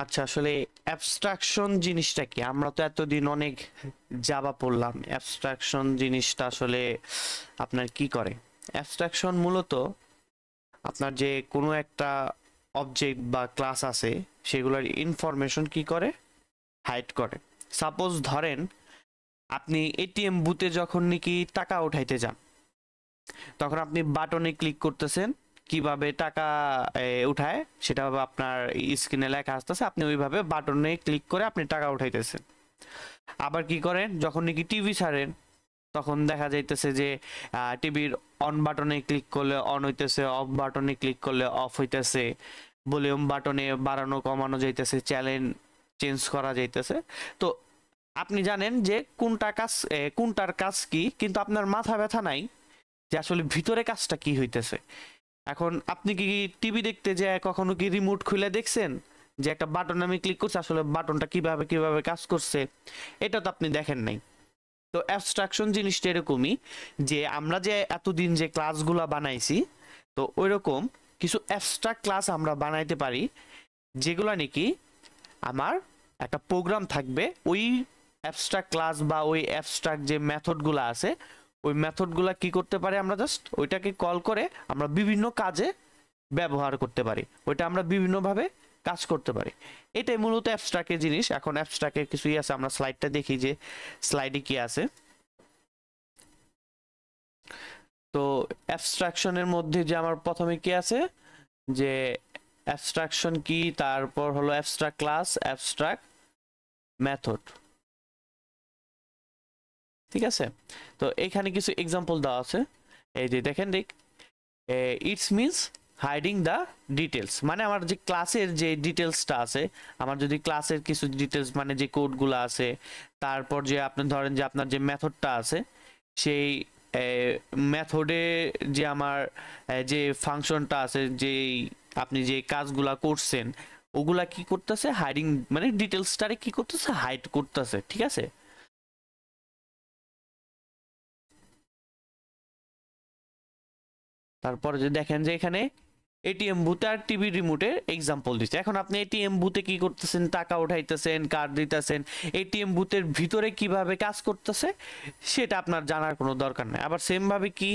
আচ্ছা, আসলে অ্যাবস্ট্রাকশন জিনিসটা কি? আমরা তো এতদিন অনেক জাভা পড়লাম। অ্যাবস্ট্রাকশন জিনিসটা আসলে আপনার কি করে? অ্যাবস্ট্রাকশন মূলত আপনার যে কোনো একটা অবজেক্ট বা ক্লাস আছে সেগুলোর ইনফরমেশন কি করে? হাইড করে। সাপোজ ধরেন আপনি এটিএম বুথে যখন নাকি টাকা উঠাইতে যান, তখন আপনি বাটনে ক্লিক করতেছেন, কিভাবে টাকা উঠায় সেটা আপনার স্ক্রিনে লেখা আসতেছে, আপনি ওইভাবে বাটনে ক্লিক করে আপনি টাকা উঠাইতেছেন। আবার কি করেন, যখন নাকি টিভি ছাড়েন তখন দেখা যাইতেছে যে টিভির অন বাটনে ক্লিক করলে অন হইতেছে, অফ বাটনে ক্লিক করলে অফ হইতেছে, ভলিউম বাটনে বাড়ানো কমানো যাইতেছে, চ্যানেল চেঞ্জ করা যাইতেছে। তো আপনি জানেন যে কোনটার কাজ কি, কিন্তু আপনার মাথা ব্যথা নাই যে আসলে ভিতরে কাজটা কি হইতেছে। এখন আপনি কি টিভি দেখতে যায় কখনো কি রিমোট খুলে দেখছেন যে একটা বাটন আমি ক্লিক করছি, আসলে বাটনটা কিভাবে কিভাবে কাজ করছে? এটা তো আপনি দেখেন নাই। তো অ্যাবস্ট্রাকশন জিনিসটা এরকমই, যে আমরা যে এতদিন যে ক্লাসগুলা বানাইছি, তো ওইরকম কিছু অ্যাবস্ট্রাক্ট ক্লাস আমরা বানাইতে পারি, যেগুলা নাকি আমার একটা প্রোগ্রাম থাকবে, ওই অ্যাবস্ট্রাক্ট ক্লাস বা ওই অ্যাবস্ট্রাক্ট যে মেথডগুলো আছে, ওই মেথডগুলো কি করতে পারে, আমরা জাস্ট ওইটাকে কল করে আমরা বিভিন্ন কাজে ব্যবহার করতে পারি, ওইটা আমরা বিভিন্নভাবে কাজ করতে পারি। এটাই মূলত অ্যাবস্ট্রাক্টের জিনিস। এখন অ্যাবস্ট্রাক্টের কিছুই আছে, আমরা স্লাইডটা দেখি যে স্লাইডে কি আছে। তো অ্যাবস্ট্রাকশনের মধ্যে যে আমার প্রথমে কি আছে, যে অ্যাবস্ট্রাকশন কি, তারপর হলো অ্যাবস্ট্রাক্ট ক্লাস, অ্যাবস্ট্রাক্ট মেথড। ঠিক আছে, তো এখানে কিছু এক্সাম্পল দেওয়া আছে। এই যে দেখেন, it's means hiding the details, মানে আমার যে ক্লাসের যে ডিটেলসটা আছে, আমার যদি ক্লাসের কিছু ডিটেলস মানে যে কোডগুলো আছে, তারপর যে আপনি ধরেন যে আপনার যে মেথডটা আছে, সেই মেথডে যে আমার যে ফাংশনটা আছে, যেই আপনি যে কাজগুলা করছেন, ওগুলা কি করতেছে, হাইডিং মানে ডিটেলসটারে কি করতেছে, হাইড করতেছে। ঠিক আছে, তারপরে যে দেখেন যে এখানে এটিএম বুথে আর টিভি রিমোটের এক্সাম্পল দিচ্ছে। এখন আপনি এটিএম বুথে কি করতেছেন, টাকা উঠাইতেছেন, কার্ড দিতেছেন, এটিএম বুথের ভিতরে কিভাবে কাজ করতেছে সেটা আপনার জানার কোনো দরকার নেই। আবার সেম ভাবে কি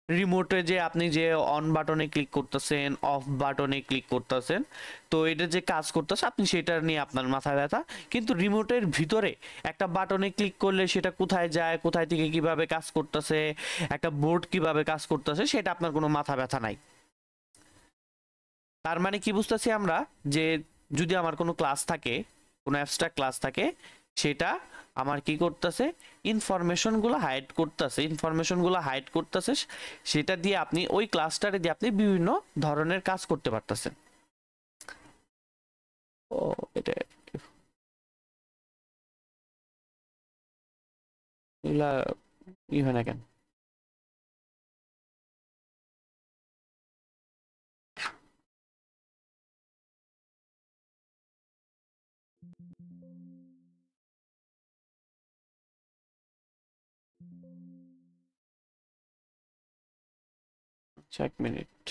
রিমোটে যে আপনি যে অন বাটনে ক্লিক করতেছেন, অফ বাটনে ক্লিক করতেছেন, তো এটা যে কাজ করতেছে আপনি সেটা নিয়ে আপনার মাথা ব্যথা, কিন্তু রিমোটের ভিতরে একটা বাটনে ক্লিক করলে সেটা কোথায় যায়, কোথায় থেকে কিভাবে কাজ করতেছে, একটা বোর্ড কিভাবে কাজ করতেছে, সেটা আপনার কোনো মাথা ব্যথা নাই। তার মানে কি বুঝতেছি আমরা, যে যদি আমার কোনো ক্লাস থাকে, কোনো অ্যাবস্ট্রাক্ট ক্লাস থাকে, সেটা আমার কি করতেছে, ইনফরমেশনগুলো হাইড করতেছে, সেটা দিয়ে আপনি ওই ক্লাসটারে দিয়ে আপনি বিভিন্ন ধরনের কাজ করতে পারতেছেন। ও, এটা এগুলা ই হয় না কেন? এক মিনিট।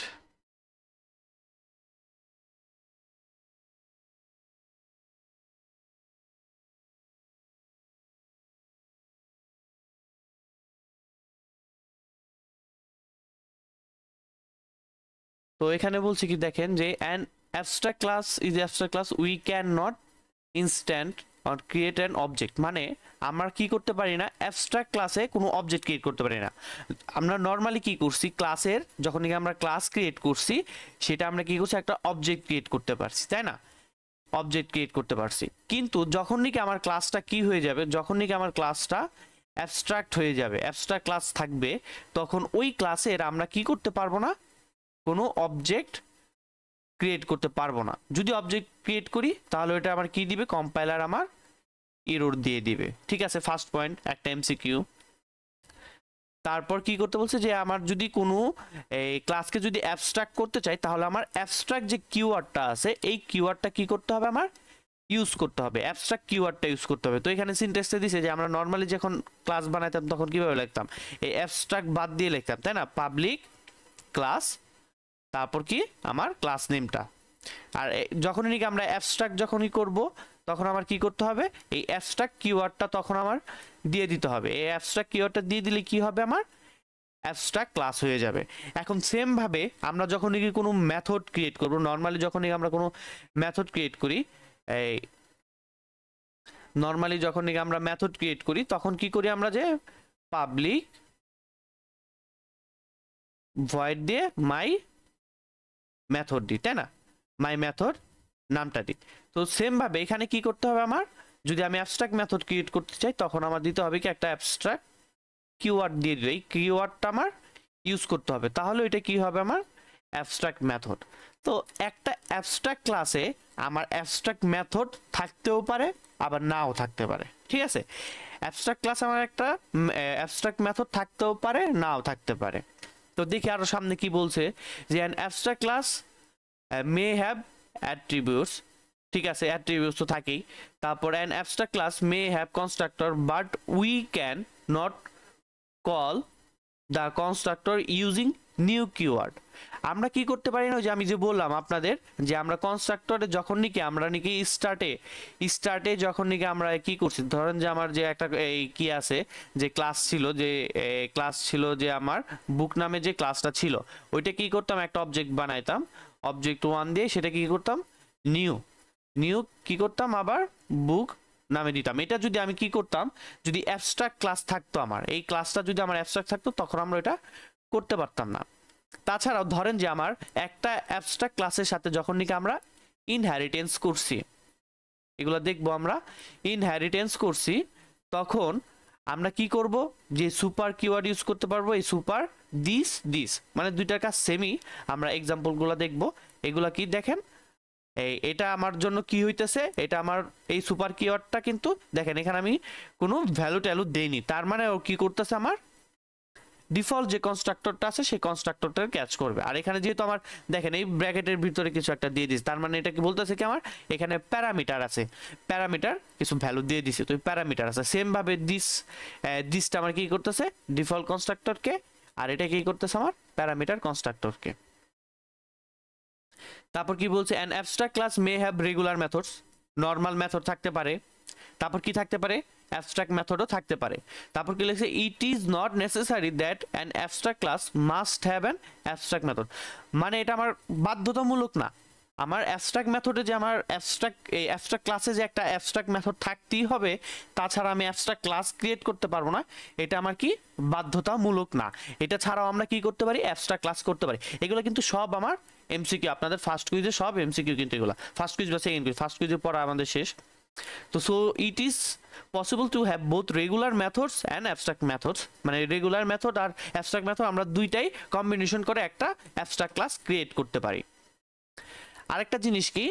তো এখানে বলছি কি, দেখেন যে an abstract class is abstract class we can not instant or create an object, মানে আমরা কি করতে পারি না, অ্যাবস্ট্রাক্ট ক্লাসে কোনো অবজেক্ট ক্রিয়েট করতে পারি না। আমরা নর্মালি কি করছি, ক্লাসের যখন আমরা ক্লাস ক্রিয়েট করছি, সেটা আমরা কি করছি, একটা অবজেক্ট ক্রিয়েট করতে পারছি, তাই না? অবজেক্ট ক্রিয়েট করতে পারছি, কিন্তু যখন নাকি আমার ক্লাসটা কি হয়ে যাবে, যখন নাকি আমার ক্লাসটা অ্যাবস্ট্রাক্ট হয়ে যাবে, অ্যাবস্ট্রাক্ট ক্লাস থাকবে, তখন ওই ক্লাসের আমরা কি করতে পারবো না, কোনো অবজেক্ট ক্রিয়েট করতে পারবো না। যদি অবজেক্ট ক্রিয়েট করি তাহলে ওটা আমার কি দিবে, কম্পাইলার আমার এরর দিয়ে দিবে। ঠিক আছে, ফার্স্ট পয়েন্ট একটা এমসিকিউ। তারপর কি করতে বলছে, যে আমার যদি কোনো এই ক্লাসকে যদি অ্যাবস্ট্রাক্ট করতে চাই, তাহলে আমার অ্যাবস্ট্রাক্ট যে কিওয়ার্ডটা আছে, এই কিওয়ার্ডটা কি করতে হবে, আমার ইউজ করতে হবে, অ্যাবস্ট্রাক্ট কিওয়ার্ডটা ইউজ করতে হবে। তো এখানে সিনট্যাক্সটা দিছে যে আমরা নর্মালি যখন ক্লাস বানাইতাম তখন কিভাবে লিখতাম, এই অ্যাবস্ট্রাক্ট বাদ দিয়ে লিখতাম, তাই না? পাবলিক ক্লাস, তারপর কি আমার ক্লাস নেমটা, আর যখনই নাকি আমরা অ্যাবস্ট্রাক্ট যখনই করব তখন আমার কি করতে হবে, এই অ্যাবস্ট্রাক্ট কিওয়ার্ডটা তখন আমার দিয়ে দিতে হবে। এই অ্যাবস্ট্রাক্ট কিওয়ার্ডটা দিয়ে দিলে কি হবে, আমার অ্যাবস্ট্রাক্ট ক্লাস হয়ে যাবে। এখন সেম ভাবে আমরা যখন নাকি কোনো মেথড ক্রিয়েট করব, নর্মালি যখন নাকি আমরা কোনো মেথড ক্রিয়েট করি, এই নর্মালি যখন নাকি আমরা মেথড ক্রিয়েট করি তখন কি করি আমরা, যে পাবলিক ভয়েড দিয়ে মাই মেথড দিই, তাই না, মাই মেথড নামটা দিই। তো সেম ভাবে এখানে কি করতে হবে, আমার যদি আমি অ্যাবস্ট্রাক্ট মেথড ক্রিয়েট করতে চাই তখন আমার দিতে হবে কি একটা অ্যাবস্ট্রাক্ট কিওয়ার্ড দিয়ে দিই, এই কিওয়ার্ডটা আমার ইউজ করতে হবে, তাহলে এটা কি হবে, আমার অ্যাবস্ট্রাক্ট মেথড। তো একটা অ্যাবস্ট্রাক্ট ক্লাসে আমার অ্যাবস্ট্রাক্ট মেথড থাকতেও পারে আবার নাও থাকতে পারে, ঠিক আছে। অ্যাবস্ট্রাক্ট ক্লাস আমার একটা অ্যাবস্ট্রাক্ট মেথড থাকতেও পারে নাও থাকতে পারে। তো দেখি আরো সামনে কি বলছে, যে an abstract class may have attributes, ঠিক আছে, অ্যাট্রিবিউটস তো থাকেই। তারপর an abstract class may have constructor but we can not call the constructor using new keyword. আমরা কি করতে পারি না, যে আমি যে বললাম আপনাদের যে আমরা কনস্ট্রাক্টরে যখন নাকি আমরা নাকি স্টার্টে যখন নাকি আমরা কি করছি, ধরেন যে আমার যে একটা এই কি আছে, যে ক্লাস ছিল যে আমার বুক নামে যে ক্লাসটা ছিল, ওইটা কি করতাম, একটা অবজেক্ট বানাইতাম, অবজেক্ট 1 দিয়ে সেটা কি করতাম, নিউ কি করতাম, আবার বুক নামে দিতাম। এটা যদি আমি কি করতাম, যদি অ্যাবস্ট্রাক্ট ক্লাস থাকতো, আমার এই ক্লাসটা যদি আমার অ্যাবস্ট্রাক্ট থাকতো তখন আমরা এটা করতে পারতাম না। তাছাড়াও ধরেন যে আমার একটা অ্যাবস্ট্রাক্ট ক্লাসের সাথে যখন নাকি আমরা ইনহেরিটেন্স করছি, এগুলো দেখবো আমরা, ইনহেরিটেন্স করছি, তখন আমরা কি করব, যে সুপার কিওয়ার্ড ইউজ করতে পারবো, এই সুপার দিস মানে দুইটার কাজ সেমই। আমরা এক্সাম্পলগুলো দেখবো, এগুলা কি দেখেন, এটা আমার জন্য কি হইতেছে, এটা আমার এই সুপার কিওয়ার্ডটা কিন্তু দেখেন এখানে আমি কোনো ভ্যালু ট্যালু দেইনি, তার মানে ও কি করতেছে, আমার ডিফল্ট যে কনস্ট্রাক্টরটা আছে সেই কনস্ট্রাক্টরটা ক্যাচ করবে। আর এখানে যেহেতু আমার দেখেন এই ব্র্যাকেটের ভিতরে কিছু একটা দিয়ে দিয়েছে, তার মানে এটা কি বলতেছে কি, আমার এখানে প্যারামিটার আছে, প্যারামিটার কিছু ভ্যালু দিয়ে দিছে, তো প্যারামিটার আছে। সেম ভাবে দিসটা আমার কি করতেছে, ডিফল্ট কনস্ট্রাক্টরকে, আর এটা কি করতেছে, আমার প্যারামিটার কনস্ট্রাক্টরকে। তারপর কি বলছে, an abstract class may have regular methods, normal method থাকতে পারে, তারপর কি থাকতে পারে, অ্যাবস্ট্রাক্ট মেথডও থাকতে পারে। তারপর কি লিখছে, it is not necessary that an abstract class must have an abstract method, মানে এটা আমার বাধ্যতামূলক না, আমার অ্যাবস্ট্রাক্ট মেথডে যে আমার অ্যাবস্ট্রাক্ট ক্লাসে যে একটা অ্যাবস্ট্রাক্ট মেথড থাকতেই হবে, তাছাড়া আমি অ্যাবস্ট্রাক্ট ক্লাস ক্রিয়েট করতে পারবো না, এটা আমার কি বাধ্যতামূলক না। এটা ছাড়াও আমরা কি করতে পারি, অ্যাবস্ট্রাক্ট ক্লাস করতে পারি। এগুলো কিন্তু সব আমার এমসিকিউ, আপনাদের ফার্স্ট কুইজে সব এমসিকিউ, কিন্তু এগুলো ফার্স্ট কুইজ বা সেকেন্ড কুইজ, ফার্স্ট কুইজের পর আমাদের শেষ। তো so it is possible to have both regular methods and abstract methods, মানে রেগুলার মেথড আর অ্যাবস্ট্রাক্ট মেথড আমরা দুইটাই কম্বিনেশন করে একটা অ্যাবস্ট্রাক্ট ক্লাস ক্রিয়েট করতে পারি। আরেকটা জিনিস কি,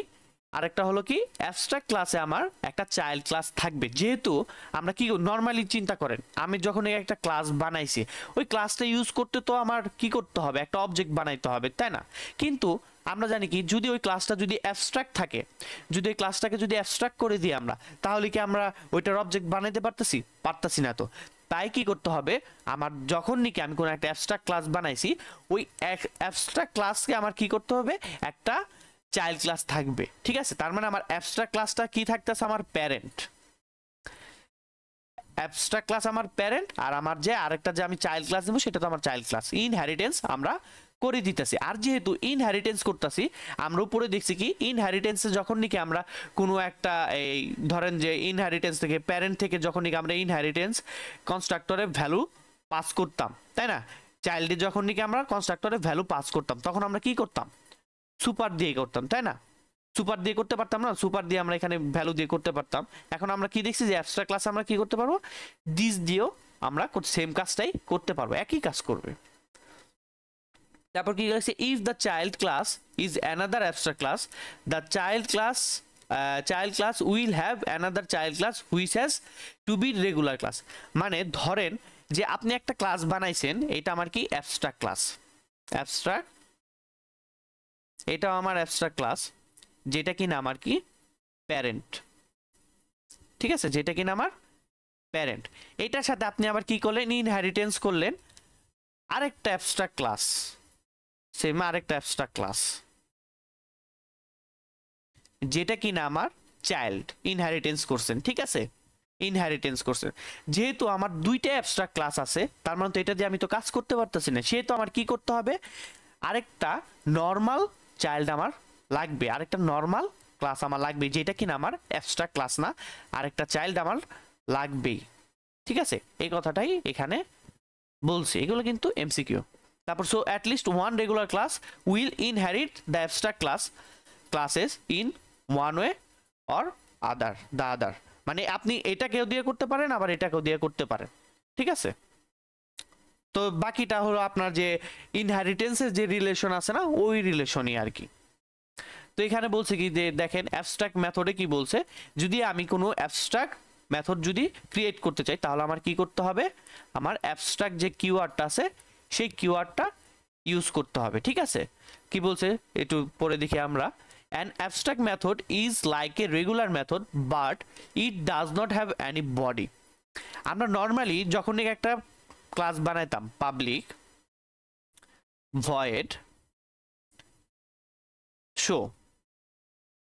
আরেকটা হলো কি, অ্যাবস্ট্রাক্ট ক্লাসে আমার একটা চাইল্ড ক্লাস থাকবে। যেহেতু আমরা কি নর্মালি চিন্তা করেন, আমি যখন একটা ক্লাস বানাইছি, ওই ক্লাসটা ইউজ করতে তো আমার কি করতে হবে, একটা অবজেক্ট বানাইতে হবে, তাই না। কিন্তু আমরা জানি কি, যদি ওই ক্লাসটা যদি অ্যাবস্ট্রাক্ট থাকে, যদি ওই ক্লাসটাকে যদি অ্যাবস্ট্রাক্ট করে দিই আমরা, তাহলে কি আমরা ওইটার অবজেক্ট বানাইতে পারতেছি না। তো তাই কি করতে হবে, আমার যখন নাকি আমি কোনো একটা অ্যাবস্ট্রাক্ট ক্লাস বানাইছি, ওই অ্যাবস্ট্রাক্ট ক্লাসকে আমার কি করতে হবে, একটা চাইল্ড ক্লাস থাকবে, ঠিক আছে। তার মানে আমার অ্যাবস্ট্রাক্ট ক্লাসটা কি থাকতেছে, আমার প্যারেন্ট, অ্যাবস্ট্রাক্ট ক্লাস আমার প্যারেন্ট, আর আমার যে আরেকটা যে আমি চাইল্ড ক্লাস দেবো সেটা তো আমার চাইল্ড ক্লাস। ইনহেরিটেন্স আমরা করে দিতেছি, আর যেহেতু ইনহেরিটেন্স করতেছি, আমরা উপরে দেখছি কি, ইনহেরিটেন্সে যখন নাকি আমরা কোনো একটা এই ধরেন যে ইনহেরিটেন্স থেকে প্যারেন্ট থেকে যখন নাকি আমরা ইনহেরিটেন্স কনস্ট্রাক্টরে ভ্যালু পাস করতাম, তাই না, চাইল্ডে যখন নাকি আমরা কনস্ট্রাক্টরে ভ্যালু পাস করতাম, তখন আমরা কি করতাম, সুপার দিয়ে করতাম, তাই না, সুপার দিয়ে করতে পারতাম না, সুপার দিয়ে আমরা এখানে ভ্যালু দিয়ে করতে পারতাম। এখন আমরা কি দেখছি, যে অ্যাবস্ট্রাক্ট ক্লাস আমরা কি করতে পারবো, দিস দিয়েও আমরা সেম কাজটাই করতে পারবো, একই কাজ করবে। তারপর কি লিখছে, if the child class is another abstract class, the child class will have another child class which has to be regular class. মানে ধরেন যে আপনি একটা ক্লাস বানাইছেন, এটা আমার কি অ্যাবস্ট্রাক্ট ক্লাস, এটাও আমার অ্যাবস্ট্রাক্ট ক্লাস, যেটা কিনা আমার কি প্যারেন্ট, ঠিক আছে, যেটা কিনা আমার প্যারেন্ট। এটার সাথে আপনি আবার কি করলেন, ইনহেরিটেন্স করলেন আরেকটা অ্যাবস্ট্রাক্ট ক্লাস, সেম আরেকটা অ্যাবস্ট্রাক্ট ক্লাস, যেটা কিনা আমার চাইল্ড ইনহেরিটেন্স করছেন, ঠিক আছে, ইনহেরিটেন্স করছেন। যেহেতু আমার দুইটা অ্যাবস্ট্রাক্ট ক্লাস আছে, তার মানে তো এটা দিয়ে আমি তো কাজ করতে পারতেছি না, সেহেতু আমার কি করতে হবে, আরেকটা নর্মাল চাইল্ড আমার লাগবে, আরেকটা নর্মাল ক্লাস আমার লাগবে, যেটা কিনা আমার অ্যাবস্ট্রাক্ট ক্লাস না, আরেকটা চাইল্ড আমার লাগবেই, ঠিক আছে। এই কথাটাই এখানে বলছি, এগুলো কিন্তু এমসিকিউ। তারপর so at least one regular class will inherit the abstract classes in one way or the other, মানে আপনি এটাকেও দিয়ে করতে পারেন আবার এটাকেও দিয়ে করতে পারেন, ঠিক আছে। তো বাকিটা হলো আপনার যে ইনহেরিটেন্সের যে রিলেশন আছে না, ওই রিলেশনই আর কি। তো এখানে বলছে কি যে দেখেন অ্যাবস্ট্রাক্ট মেথডে কি বলছে, যদি আমি কোনো অ্যাবস্ট্রাক্ট মেথড যদি ক্রিয়েট করতে চাই তাহলে আমার কি করতে হবে, আমার অ্যাবস্ট্রাক্ট যে কিওয়ার্ডটা আছে সেই কিওয়ার্ডটা ইউজ করতে হবে, ঠিক আছে। কি বলছে একটু পরে দেখি আমরা, an abstract method is like a regular method but it does not have any body। আমরা নর্মালি যখন একটা ক্লাস বানাইতাম public void show,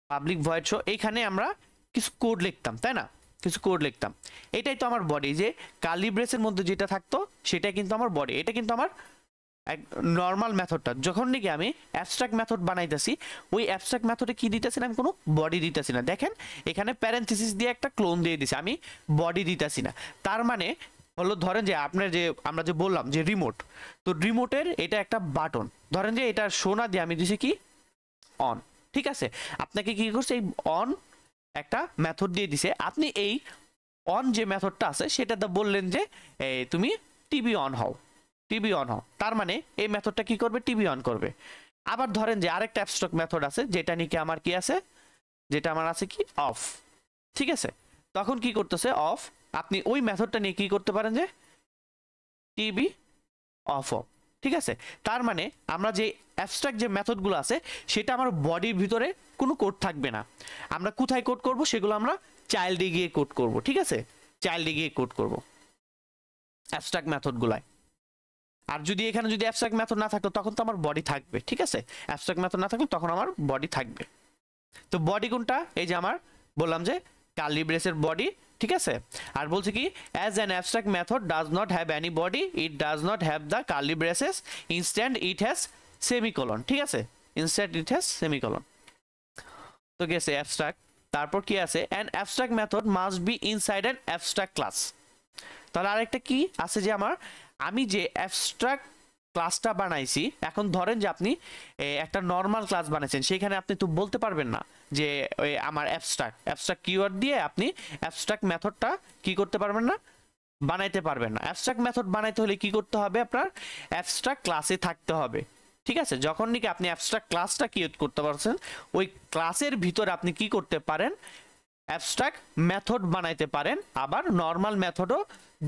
public void show, এইখানে আমরা কিছু কোড লিখতাম, তাই না, কিছু কোড লিখতাম, এটাই তো আমার বডি, যে কার্লি ব্রেসের মধ্যে যেটা থাকতো সেটাই কিন্তু আমার বডি, এটা কিন্তু আমার এক নর্মাল মেথডটা। যখন নাকি আমি অ্যাবস্ট্রাক্ট মেথড বানাইতেছি, ওই অ্যাবস্ট্রাক্ট মেথডে কি দিতেছি না, আমি কোনো বডি দিতেছি না। দেখেন এখানে প্যারেন্থেসিস দিয়ে একটা ক্লোন দিয়ে দিছি, আমি বডি দিতেছি না। তার মানে হলো ধরেন যে আপনার যে আমরা যে বললাম যে রিমোট, তো রিমোটের এটা একটা বাটন, ধরেন যে এটা শোনা দিয়ে আমি দিছি কি অন, ঠিক আছে। আপনাকে কি করছে, এই অন একটা মেথড দিয়ে দিছে, আপনি এই অন যে মেথডটা আছে সেটাতে বললেন যে তুমি টিভি অন হও, টিভি অন হও, তার মানে এই মেথডটা কি করবে, টিভি অন করবে। আবার ধরেন যে আরেকটা অ্যাবস্ট্রাক্ট মেথড আছে যেটা নাকি আমার কি আছে, যেটা আমার আছে কি অফ, ঠিক আছে। তখন কি করতেছে অফ, আপনি ওই মেথডটা নিয়ে কি করতে পারেন যে টিভি অফ অফ, ঠিক আছে। তার মানে আমরা যে অ্যাবস্ট্রাক্ট যে মেথডগুলো আছে সেটা আমার বডির ভিতরে কোনো কোড থাকবে না, আমরা কোথায় কোড করব, সেগুলো আমরা চাইল্ডে গিয়ে কোড করব, ঠিক আছে, চাইল্ডে গিয়ে কোড করব অ্যাবস্ট্রাক্ট মেথডগুলায়। আর যদি এখানে যদি অ্যাবস্ট্রাক্ট মেথড না থাকতো তখন তো আমার বডি থাকবে, ঠিক আছে, অ্যাবস্ট্রাক্ট মেথড না থাকলে তখন আমার বডি থাকবে। তো বডি কোনটা, এই যে আমার বললাম যে কার্লি ব্রেসের বডি, ঠিক আছে। আর বলছে কি as an abstract method does not have any body, it does not have the curly braces, instead it has semicolon, ঠিক আছে, ইনস্ট্যান্ট ইট হ্যাজ সেমিকোলন। তো গেছে অ্যাবস্ট্রাক্ট, তারপর কি আছে, an abstract method must be inside an abstract class. তাহলে আরেকটা কি আছে যে আমি যে অ্যাবস্ট্রাক্ট ক্লাসটা বানাইছি, এখন ধরেন যে আপনি একটা নর্মাল ক্লাস বানাইছেন, সেখানে আপনি তো বলতে পারবেন না যে আমার অ্যাবস্ট্রাক্ট কিওয়ার্ড দিয়ে আপনি অ্যাবস্ট্রাক্ট মেথডটা কি করতে পারবেন না, বানাইতে পারবেন না। অ্যাবস্ট্রাক্ট মেথড বানাইতে হলে কি করতে হবে, আপনার অ্যাবস্ট্রাক্ট ক্লাসে থাকতে হবে, ঠিক আছে। যখন নাকি আপনি অ্যাবস্ট্রাক্ট ক্লাসটা ক্রিয়েট করতে পারছেন, ওই ক্লাসের ভিতরে আপনি কি করতে পারেন, অ্যাবস্ট্রাক্ট মেথড বানাইতে পারেন, আবার নর্মাল মেথডও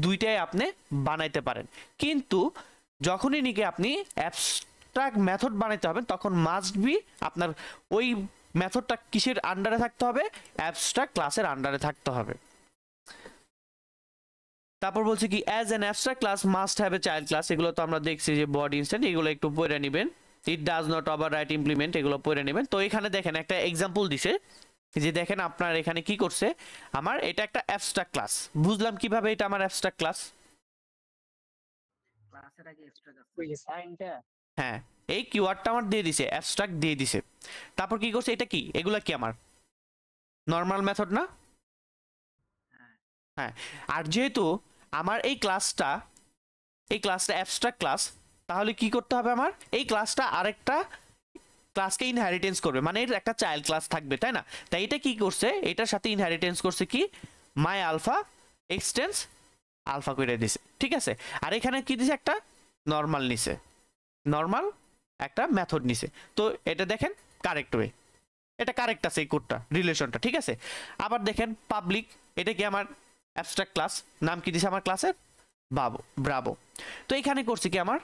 দুইটাই আপনি বানাইতে পারেন। কিন্তু যখনই নাকি আপনি অ্যাবস্ট্রাক্ট মেথড বানাইতে হবে তখন মাস্ট বি আপনার ওই মেথডটা কিসের আন্ডারে থাকতে হবে, অ্যাবস্ট্রাক্ট ক্লাসের আন্ডারে থাকতে হবে। তারপর বলছে কি as an abstract class must have a child class, এগুলো তো আমরা দেখছি যে বডি ইনস্ট্যান্ট, এগুলো একটু পড়ে নেবেন। ইট ডাজ নট ওভাররাইট ইমপ্লিমেন্ট, এগুলো পড়ে নেবেন। তো এখানে দেখেন একটা এক্সাম্পল দিছে, যে দেখেন আপনার এখানে কি করছে, আমার এটা একটা অ্যাবস্ট্রাক্ট ক্লাস, বুঝলাম কিভাবে এটা আমার অ্যাবস্ট্রাক্ট ক্লাস, ক্লাসের আগে এক্সট্রা ওই যে সাইনটা, হ্যাঁ এই কিওয়ার্ডটা আমার দিয়ে দিছে, অ্যাবস্ট্রাক্ট দিয়ে দিছে। তারপর কি করছে, এটা কি, এগুলা কি আমার নর্মাল মেথড না, হ্যাঁ। আর যেহেতু আমার এই ক্লাসটা অ্যাবস্ট্রাক্ট ক্লাস, তাহলে কি করতে হবে, আমার এই ক্লাসটা আরেকটা ক্লাসকে ইনহেরিটেন্স করবে, মানে এর একটা চাইল্ড ক্লাস থাকবে, তাই না। তাই এটা কি করছে, এটার সাথে ইনহেরিটেন্স করছে কি মাই আলফা এক্সটেন্স আলফা করে দিছে, ঠিক আছে। আর এখানে কি দিছে, একটা নর্মাল নিছে, নর্মাল একটা মেথড নিছে। তো এটা দেখেন কারেক্ট ওয়ে, এটা কারেক্ট আছে এই কোডটা, রিলেশনটা, ঠিক আছে। আবার দেখেন পাবলিক, এটা কি আমার অ্যাবস্ট্রাক্ট ক্লাস, নাম কি দিছে আমার ক্লাসের ব্রাভো। তো এখানে করছি কি আমার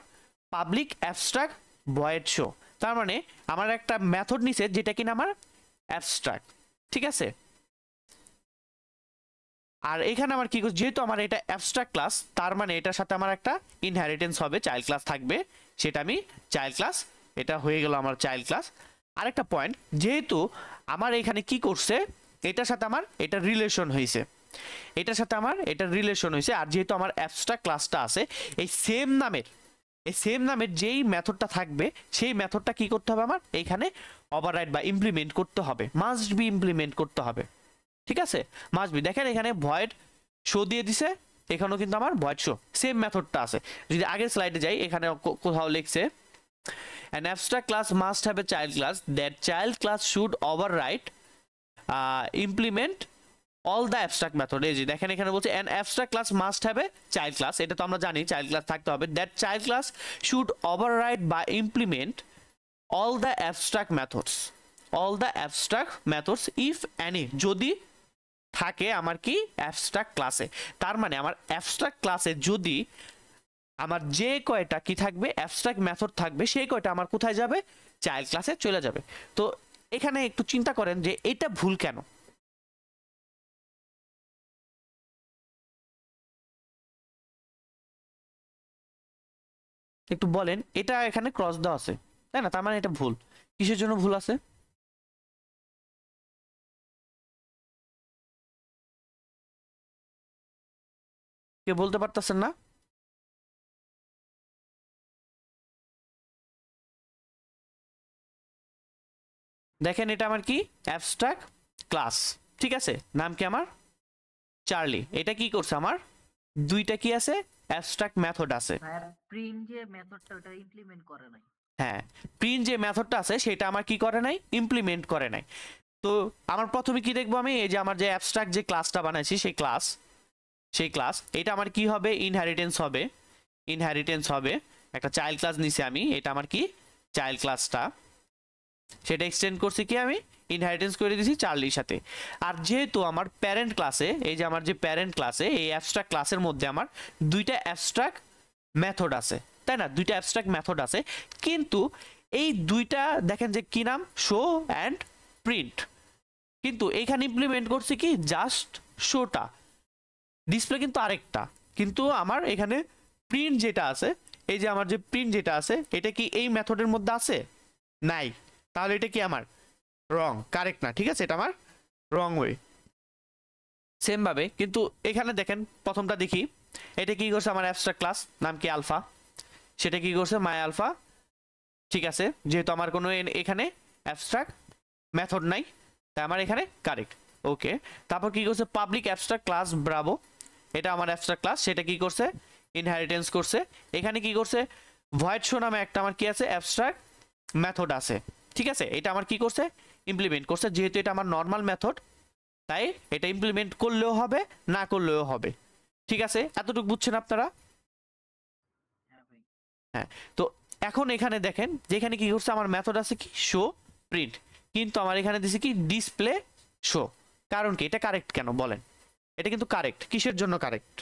পাবলিক অ্যাবস্ট্রাক্ট ভয়েড শো, তার মানে আমার একটা মেথড নিছে যেটা কিনা আমার অ্যাবস্ট্রাক্ট, ঠিক আছে। আর এখানে আমার কি করছে, যেহেতু আমার এটা অ্যাবস্ট্রাক্ট ক্লাস, তার মানে এটার সাথে আমার একটা ইনহেরিটেন্স হবে, চাইল্ড ক্লাস থাকবে, সেটা আমি চাইল্ড ক্লাস, এটা হয়ে গেল আমার চাইল্ড ক্লাস। আরেকটা পয়েন্ট, যেহেতু আমার এখানে কি করছে, এটার সাথে আমার এটা রিলেশন হয়েছে, এটার সাথে আমার এটা রিলেশন হয়েছে। আর যেহেতু আমার অ্যাবস্ট্রাক্ট ক্লাসটা আছে, এই সেম নামের যেই মেথডটা থাকবে সেই মেথডটা কি করতে হবে আমার এইখানে ওভাররাইড বা ইমপ্লিমেন্ট করতে হবে, মাস্ট বি ইমপ্লিমেন্ট করতে হবে। ঠিক আছে, মাস্ট বি। দেখেন এখানে ভয়েড শো দিয়ে দিছে, এখানেও কিন্তু আমার ভয়েড শো সেম মেথডটা আছে। যদি আগের স্লাইডে যাই, এখানে কোথাও লিখছে an abstract class must have a child class, that child class should override implement all the abstract method। এই যে দেখেন এখানে বলছে an abstract class must have a child class, এটা তো আমরা জানি child class থাকতে হবে। that child class should override বা implement all the abstract methods if any, যদি থাকে আমার কি অ্যাবস্ট্রাক্ট ক্লাসে। তার মানে আমার অ্যাবস্ট্রাক্ট ক্লাসে যদি আমার যে কয়টা কি থাকবে অ্যাবস্ট্রাক্ট মেথড থাকবে, সেই কয়টা আমার কোথায় যাবে, চাইল্ড ক্লাসে চলে যাবে। তো এখানে একটু চিন্তা করেন যে এটা ভুল কেন। একটু বলেন, এটা এখানে ক্রস দেওয়া আছে তাই না, তার মানে এটা ভুল। কিসের জন্য ভুল আছে? কে বলতে পারতেছেন না? দেখেন এটা আমার কি অ্যাবস্ট্রাক্ট ক্লাস, ঠিক আছে, নাম কি আমার চার্লি। এটা কি করছে আমার দুইটা কি আছে অ্যাবস্ট্রাক্ট মেথড আছে। স্যার প্রিন্ট যে মেথডটা ওটা ইমপ্লিমেন্ট করে নাই। হ্যাঁ, প্রিন্ট যে মেথডটা আছে সেটা আমার কি করে নাই, ইমপ্লিমেন্ট করে নাই। তো আমার প্রথমে কি দেখবো আমি, এই যে আমার যে অ্যাবস্ট্রাক্ট যে ক্লাসটা বানাইছি সেই ক্লাস এটা আমার কি হবে, ইনহেরিটেন্স হবে একটা চাইল্ড ক্লাস নিছি আমি, এটা আমার কি চাইল্ড ক্লাসটা, সেটা এক্সটেন্ড করছি কি আমি ইনহেরিটেন্স করে দিয়েছি চার্লির সাথে। আর যেহেতু আমার প্যারেন্ট ক্লাসে, এই যে আমার যে প্যারেন্ট ক্লাসে এই অ্যাবস্ট্রাক্ট ক্লাসের মধ্যে আমার দুইটা অ্যাবস্ট্রাক্ট মেথড আছে তাই না, দুইটা অ্যাবস্ট্রাক্ট মেথড আছে, কিন্তু এই দুইটা দেখেন যে কি নাম, শো অ্যান্ড প্রিন্ট। কিন্তু এইখানে ইমপ্লিমেন্ট করছি কি জাস্ট শোটা, ডিসপ্লে কিন্তু আরেকটা। কিন্তু আমার এখানে প্রিন্ট যেটা আছে, এই যে আমার যে প্রিন্ট যেটা আছে এটা কি এই মেথডের মধ্যে আছে, নাই। তাহলে এটা কি আমার রং, কারেক্ট না, ঠিক আছে, এটা আমার রং ওয়ে। সেম ভাবে কিন্তু এখানে দেখেন প্রথমটা দেখি, এটা কি করছে আমার অ্যাবস্ট্রাক্ট ক্লাস নাম কি আলফা, সেটা কি করছে মাই আলফা, ঠিক আছে, যেহেতু আমার কোনো এখানে অ্যাবস্ট্রাক্ট মেথড নাই তাই আমার এখানে কারেক্ট। ওকে, তারপর কি করছে পাবলিক অ্যাবস্ট্রাক্ট ক্লাস ব্রাভো, এটা আমার অ্যাবস্ট্রাক্ট ক্লাস, সেটা কি করছে ইনহেরিটেন্স করছে। এখানে কি করছে ভয়েড শো নামে একটা আমার কি আছে অ্যাবস্ট্রাক্ট মেথড আছে, ঠিক আছে, এটা আমার কি করছে ইমপ্লিমেন্ট করছে। যেহেতু এটা আমার নর্মাল মেথড তাই এটা ইমপ্লিমেন্ট করলেও হবে না করলেও হবে, ঠিক আছে, এতটুকু বুঝছেন আপনারা? হ্যাঁ ভাই। হ্যাঁ, তো এখন এখানে দেখেন যেখানে কি করছে আমার মেথড আছে কি শো প্রিন্ট, কিন্তু আমার এখানে দিছে কি ডিসপ্লে শো। কারণ কি এটা কারেক্ট কেন বলেন, এটা কিন্তু কারেক্ট, কিসের জন্য কারেক্ট?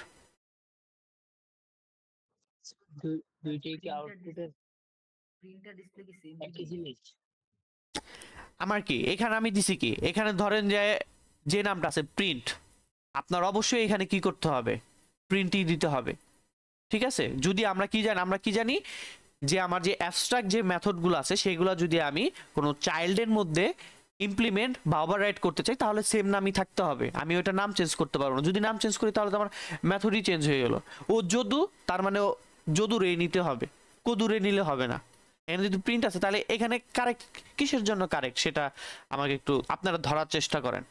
দুইটাই কি আউটপুটের প্রিন্টার ডিসপ্লে কি সেম একই জিনিস? আমার কি এখানে আমি দিছি কি, এখানে ধরেন যে যে নামটা আছে প্রিন্ট, আপনার অবশ্যই এখানে কি করতে হবে, প্রিন্টই দিতে হবে, ঠিক আছে। যদি আমরা কি জানি যে আমার যে অ্যাবস্ট্রাক্ট যে মেথডগুলো আছে সেগুলো যদি আমি কোনো চাইল্ডের মধ্যে ইমপ্লিমেন্ট বা ওভাররাইট করতে চাই তাহলে সেম নামই থাকতে হবে, আমি ওইটা নাম চেঞ্জ করতে পারবো না। যদি নাম চেঞ্জ করি তাহলে তো আমার মেথডই চেঞ্জ হয়ে গেল। ও যদু তার মানে ও যদুরে নিতে হবে, কদুরে নিলে হবে না। এখানে যদি প্রিন্ট আছে তাহলে এখানে কারেক্ট, কিসের জন্য কারেক্ট সেটা আমাকে একটু আপনারা ধরার চেষ্টা করেন।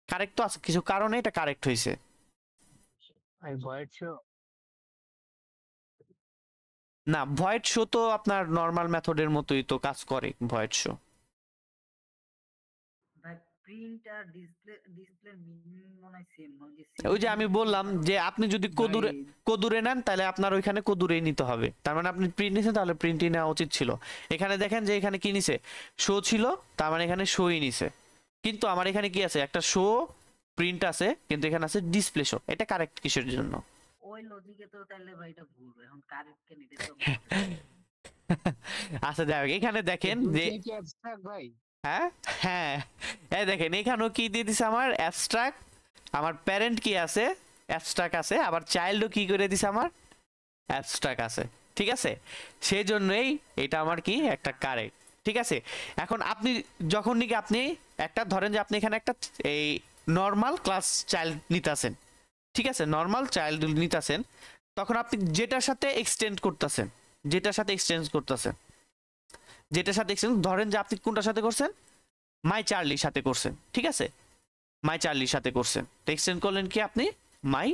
কারেক্ট তো আছে, কিছু কারণে এটা কারেক্ট হয়েছে। আই ভয়েড শো না, ভয়েড শো তো আপনার নর্মাল মেথডের মতোই তো কাজ করে ভয়েড শো। ভাই প্রিন্ট আর ডিসপ্লে মিনিং মনে হয় সেম হয় যে ওই যে আমি বললাম যে আপনি যদি কদুরে নেন তাহলে আপনার ওইখানে কদুরেই নিতে হবে, তার মানে আপনি প্রিন্ট নিছেন তাহলে প্রিন্টই নেওয়া উচিত ছিল। এখানে দেখেন যে এখানে কি নিছে শো ছিল, তার মানে এখানে শোই নিছে, কিন্তু আমার এখানে কি আছে একটা শো প্রিন্ট আছে কিন্তু এখানে আছে ডিসপ্লে শো। এটা কারেক্ট কিসের জন্য? ওই লজিকে তো তাহলে ভাই এটা ভুল, এখন কারেক্ট কেন এটা তো আচ্ছা যাই হোক, এখানে দেখেন যে কি অ্যাবস্ট্রাক্ট ভাই। হ্যাঁ হ্যাঁ, এই দেখেন এখানেও কি দিয়ে দিছে আমার অ্যাবস্ট্রাক্ট, আমার প্যারেন্ট কি আছে অ্যাবস্ট্রাক্ট আছে, আবার চাইল্ডও কি করে দিছে আমার অ্যাবস্ট্রাক্ট আছে, ঠিক আছে, সেই জন্যই এটা আমার কি একটা কারেক্ট, ঠিক ঠিক আছে। এখন আপনি যখন নাকি আপনি একটা ধরেন যে আপনি এখানে একটা এই নর্মাল ক্লাস চাইল্ড নিতেছেন, ঠিক আছে, নর্মাল চাইল্ড নিতেছেন, তখন আপনি যেটার সাথে এক্সটেন্ড করতেছেন, যেটার সাথে এক্সটেন্ড করতেছেন, যেটার সাথে এক্সটেন্ড, ধরেন যে আপনি কোনটার সাথে করছেন, মাই চার্লির সাথে করছেন, ঠিক আছে, মাই চার্লির সাথে করছেন, তো এক্সটেন্ড করলেন কি আপনি মাই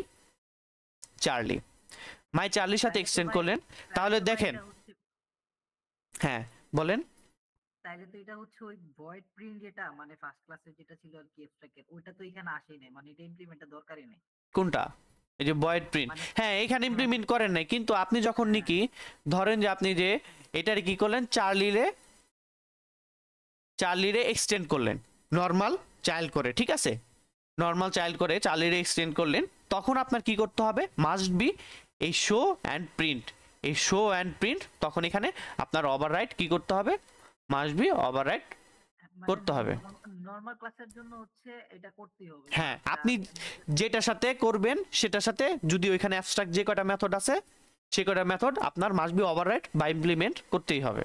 চার্লি, মাই চার্লির সাথে তাইলে তো এক্সটেন্ড ভাই করলেন। তাহলে তাইলে তো ভাই দেখেন, এটা হচ্ছে হ্যাঁ বলেন, তাইলে তো এটা হচ্ছে ওই ভয়েড প্রিন্ট যেটা মানে ফার্স্ট ক্লাসে যেটা ছিল আর কি এর ওইটা তো এখানে আসেই নাই, মানে এটা ইমপ্লিমেন্টের দরকারই নেই। কোনটা, এই যে ভয়েড প্রিন্ট, মানে হ্যাঁ এখানে হ্যাঁ ইমপ্লিমেন্ট করেন নাই, কিন্তু আপনি যখন হ্যাঁ নাকি ধরেন যে আপনি যে এটার কি করলেন, চার্লিরে, চার্লিরে এক্সটেন্ড করলেন নর্মাল চাইল্ড করে, ঠিক আছে, নর্মাল চাইল্ড করে চার্লিরে এক্সটেন্ড করলেন, তখন আপনার কি করতে হবে, মাস্ট বি এই শো অ্যান্ড প্রিন্ট, এই শো অ্যান্ড প্রিন্ট, তখন এখানে আপনার ওভাররাইট কি করতে হবে, মাস্ট বি ওভাররাইট মানে করতে হবে। নর্মাল ক্লাসের জন্য হচ্ছে এটা করতেই হবে হ্যাঁ এটা আপনি যেটার সাথে করবেন সেটার সাথে যদি ওইখানে অ্যাবস্ট্রাক্ট যে কয়টা মেথড আছে সে কয়টা মেথড আপনার মাস্ট বি ওভাররাইট বা ইমপ্লিমেন্ট করতেই হবে।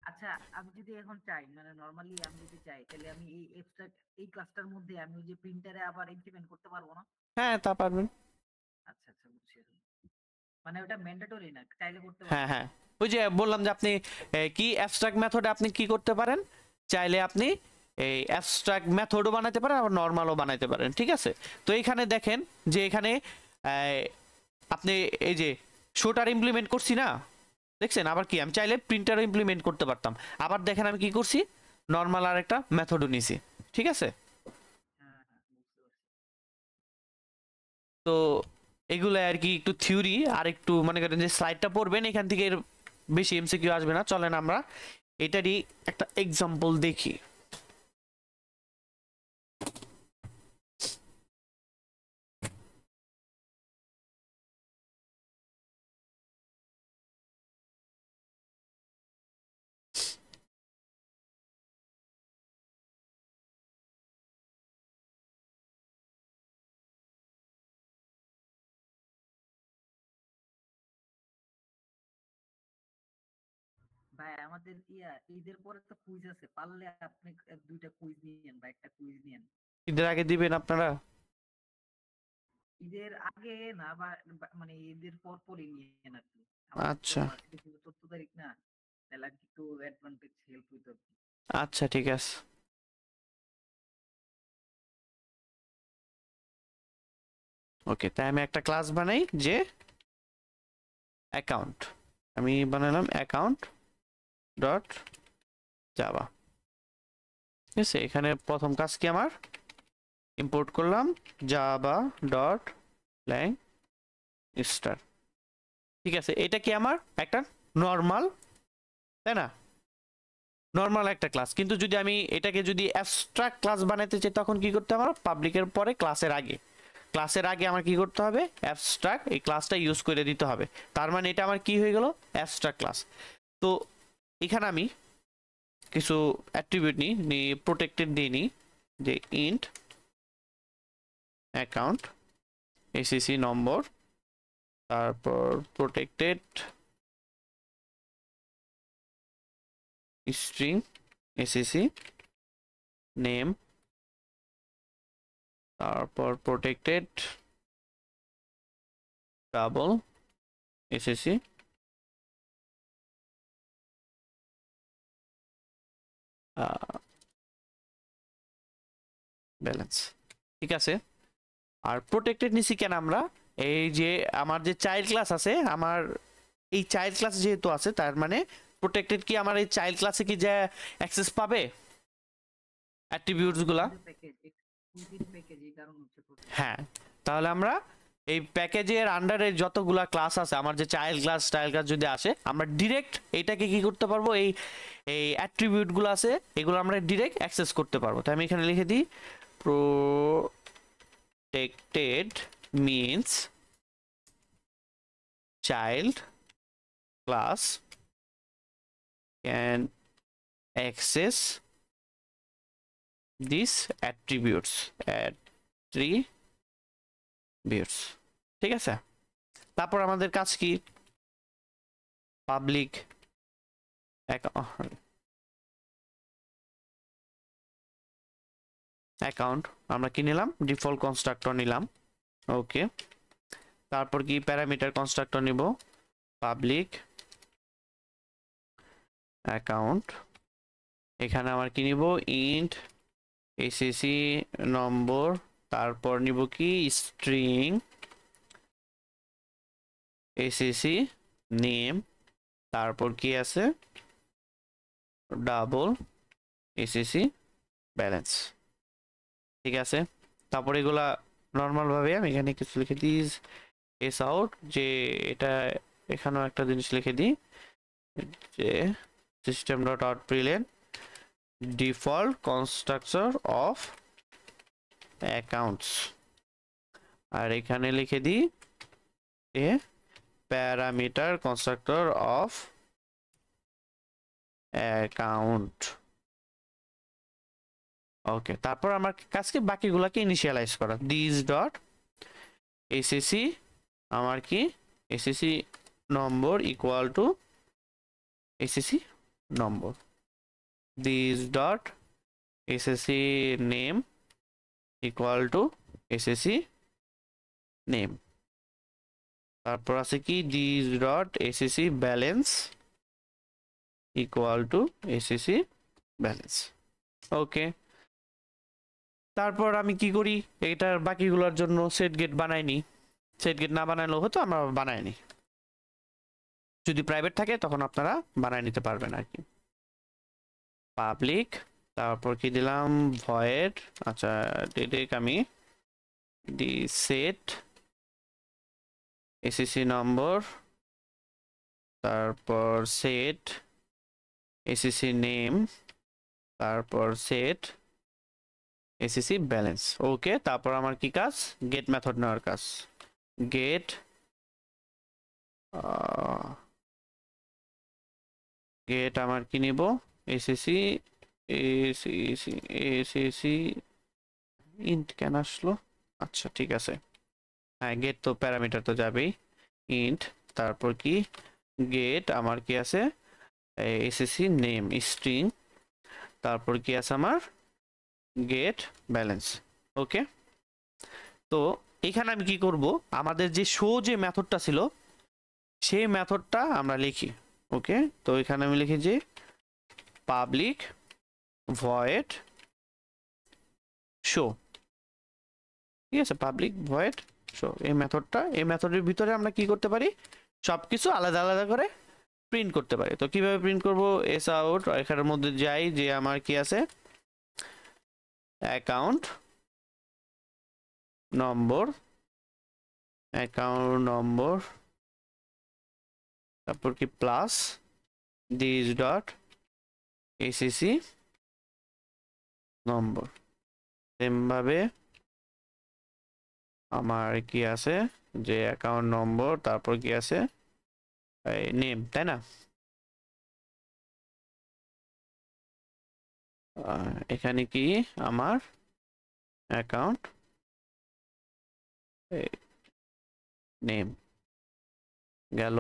আচ্ছা আমি যদি এখন চাই মানে নরমালি আমি যদি চাই তাহলে আমি এই এক্সট্রা এই ক্লাসটার মধ্যে আমি ওই যে প্রিন্টারে আবার ইমপ্লিমেন্ট করতে পারবো না? হ্যাঁ তা পারবেন। আচ্ছা আচ্ছা বুঝছি এখন। মানে ওটা ম্যান্ডেটরি না, চাইলে করতে হ্যাঁ পারবো। হ্যাঁ, ওই যে বললাম যে আপনি কি অ্যাবস্ট্রাক্ট মেথডে আপনি কি করতে পারেন, চাইলে আপনি এই অ্যাবস্ট্রাক্ট মেথডও বানাতে পারেন আবার নর্মালও বানাতে পারেন, ঠিক আছে। তো এখানে দেখেন যে এখানে আপনি এই যে শোটার ইমপ্লিমেন্ট করছি না, দেখছেন, আবার কি আমি চাইলে প্রিন্টারও ইমপ্লিমেন্ট করতে পারতাম, আবার দেখেন আমি কি করছি, নর্মাল আর একটা মেথডও নিছি, ঠিক আছে। হ্যাঁ হ্যাঁ বুঝতে পারছি। তো এগুলো আর কি একটু থিওরি, আর একটু মনে করেন যে স্লাইডটা পড়বেন এখান থেকে এর বেশি এমসিকিউ আসবে না। চলেন আমরা এটারই একটা এক্সাম্পল দেখি। ভাই আমাদের ঈদের পরে তো কুইজ আছে, পারলে আপনি দুইটা কুইজ নিয়েন বা একটা কুইজ নিয়েন। ঈদের আগে দিবেন আপনারা? ঈদের আগে না মানে ঈদের পর পরই নিয়েন আর কি। আমাদের তো আচ্ছা ভার্সিটি শুরু 14 তারিখ না, তাহলে আর কি একটু অ্যাডভান্টেজ হেল্প হইতো আর কি। আচ্ছা ঠিক আছে। ওকে, তাই আমি একটা ক্লাস বানাই যে অ্যাকাউন্ট, আমি বানালাম অ্যাকাউন্ট ডট জাভা, ঠিক আছে। এখানে প্রথম কাজ কি, আমার ইম্পোর্ট করলাম জাভা ডট ল্যাং স্টার, ঠিক আছে। এটা কি আমার একটা নর্মাল, তাই না, নর্মাল একটা ক্লাস, কিন্তু যদি আমি এটাকে যদি অ্যাবস্ট্রাক্ট ক্লাস বানাতে চাই তখন কি করতে হবে, আমার পাবলিকের পরে ক্লাসের আগে, ক্লাসের আগে আমার কি করতে হবে, অ্যাবস্ট্রাক্ট এই ক্লাসটা ইউজ করে দিতে হবে। তার মানে এটা আমার কি হয়ে গেল, অ্যাবস্ট্রাক্ট ক্লাস। তো এখানে আমি কিছু অ্যাট্রিবিউট নিই, প্রোটেক্টেড দিয়ে নিই, যে ইন্ট অ্যাকাউন্ট এসিসি নম্বর, তারপর প্রোটেক্টেড স্ট্রিং এসিসি নেম, তারপর প্রোটেক্টেড ডাবল এসএসসি ব্যালেন্স, ঠিক আছে। আর প্রোটেক্টেড নিছি কেন আমরা, এই যে আমার যে চাইল্ড ক্লাস আছে, আমার এই চাইল্ড ক্লাস যেহেতু আছে তার মানে প্রোটেক্টেড কি আমার এই চাইল্ড ক্লাসে কি যে অ্যাক্সেস পাবে অ্যাট্রিবিউটস গুলা, প্যাকেজ এই কারণ হচ্ছে হ্যাঁ। তাহলে আমরা এই প্যাকেজের আন্ডারে যতগুলা ক্লাস আছে, আমার যে চাইল্ড ক্লাস স্টাইল ক্লাস যদি আসে, আমরা ডিরেক্ট এটাকে কি করতে পারবো, এই এই অ্যাট্রিবিউট গুলো আছে এগুলো আমরা ডিরেক্ট অ্যাক্সেস করতে পারবো। তাই আমি এখানে লিখে দিই protected means child class can access these attributes, ঠিক আছে। তারপর আমাদের কাজ কি, পাবলিক অ্যাকাউন্ট আমরা কি নিলাম, ডিফল্ট কনস্ট্রাক্টর নিলাম। ওকে, তারপর কি প্যারামিটার কনস্ট্রাক্টর নিব, পাবলিক অ্যাকাউন্ট। এখানে আমার কি নিব, ইন্ট এসএসসি নম্বর, তারপর নিব কি স্ট্রিং এসএসসি নেম, তারপর কি আছে ডাবল এসএসসি ব্যালেন্স। ঠিক আছে, তারপর এগুলা নর্মাল ভাবে আমি এখানে কিছু লিখে দিই এস আউট, যে এটা এখানেও একটা জিনিস লিখে দিই যে system dot out println default constructor of accounts, আর এখানে লিখে দিই যে parameter constructor of account. Okay, তারপর আমার কাজ কি বাকিগুলোকে ইনিশিয়ালাইজ করা, দিস ডট এসএসসি আমার কি SSC number equal to SSC number, this dot SSC name equal to SSC name, তারপর আছে কি this dot SSC balance equal to SSC balance. Okay, তারপর আমি কি করি, এটার বাকিগুলোর জন্য সেট গেট বানাইনি, সেট গেট না বানালেও হতো, আমরা বানাইনি, যদি প্রাইভেট থাকে তখন আপনারা বানাই নিতে পারবেন আর কি। পাবলিক, তারপর কি দিলাম ভয়েড, আচ্ছা ডিরেক্ট আমি দি সেট এসএসসি নম্বর, তারপর সেট এসএসসি নেম, তারপর সেট এসএসসি ব্যালেন্স। ওকে, তারপর আমার কি কাজ, গেট মেথড নেওয়ার কাজ, গেট গেট আমার কি নিব, এসএসসি এসএসসি এসএসসি ইন্ট কেন আসলো, আচ্ছা ঠিক আছে, হ্যাঁ গেট তো প্যারামিটার তো যাবেই, ইন্ট, তারপর কি গেট আমার কি আছে এসএসসি নেম স্ট্রিং, তারপর কি আছে আমার গেট ব্যালেন্স। ওকে, তো এখানে আমি কি করব, আমাদের যে শো যে মেথডটা ছিল সেই মেথডটা আমরা লিখি। ওকে, তো এখানে আমি লিখি যে পাবলিক ভয়েড শো, ঠিক আছে, পাবলিক ভয়েড শো, এই মেথডটা, এই মেথডের ভিতরে আমরা কি করতে পারি, সবকিছু আলাদা আলাদা করে প্রিন্ট করতে পারি। তো কিভাবে প্রিন্ট করব, এস আউট, এখানের মধ্যে যাই যে আমার কি আছে অ্যাকাউন্ট নম্বর, অ্যাকাউন্ট নম্বর, তারপর কি plus this dot SSC number, same ভাবে আমার কি আছে যে অ্যাকাউন্ট নম্বর, তারপর কি আছে নেম, তাই না, এখানে কি আমার অ্যাকাউন্ট নেম গেল,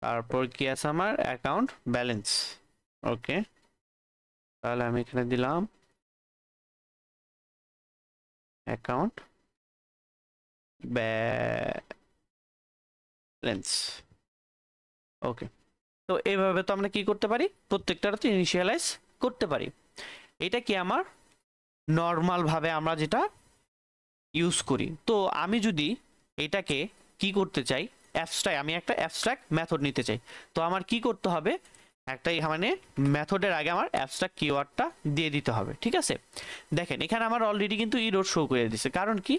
তারপর কি আছে আমার অ্যাকাউন্ট ব্যালেন্স। ওকে, তাহলে আমি এখানে দিলাম অ্যাকাউন্ট ব্যালেন্স। ওকে, তো এইভাবে তো আমরা কি করতে পারি, প্রত্যেকটার তো ইনিশিয়ালাইজ করতে পারি। এটা কি আমার নর্মাল ভাবে আমরা যেটা ইউজ করি। তো আমি যদি এটাকে কি করতে চাই, আমি একটা অ্যাবস্ট্রাক্ট মেথড নিতে চাই, তো আমার কি করতে হবে, একটা মানে মেথডের আগে আমার অ্যাবস্ট্রাক্ট কিওয়ার্ডটা দিয়ে দিতে হবে। ঠিক আছে, দেখেন এখানে আমার অলরেডি কিন্তু এরর শো করে দিছে, কারণ কি,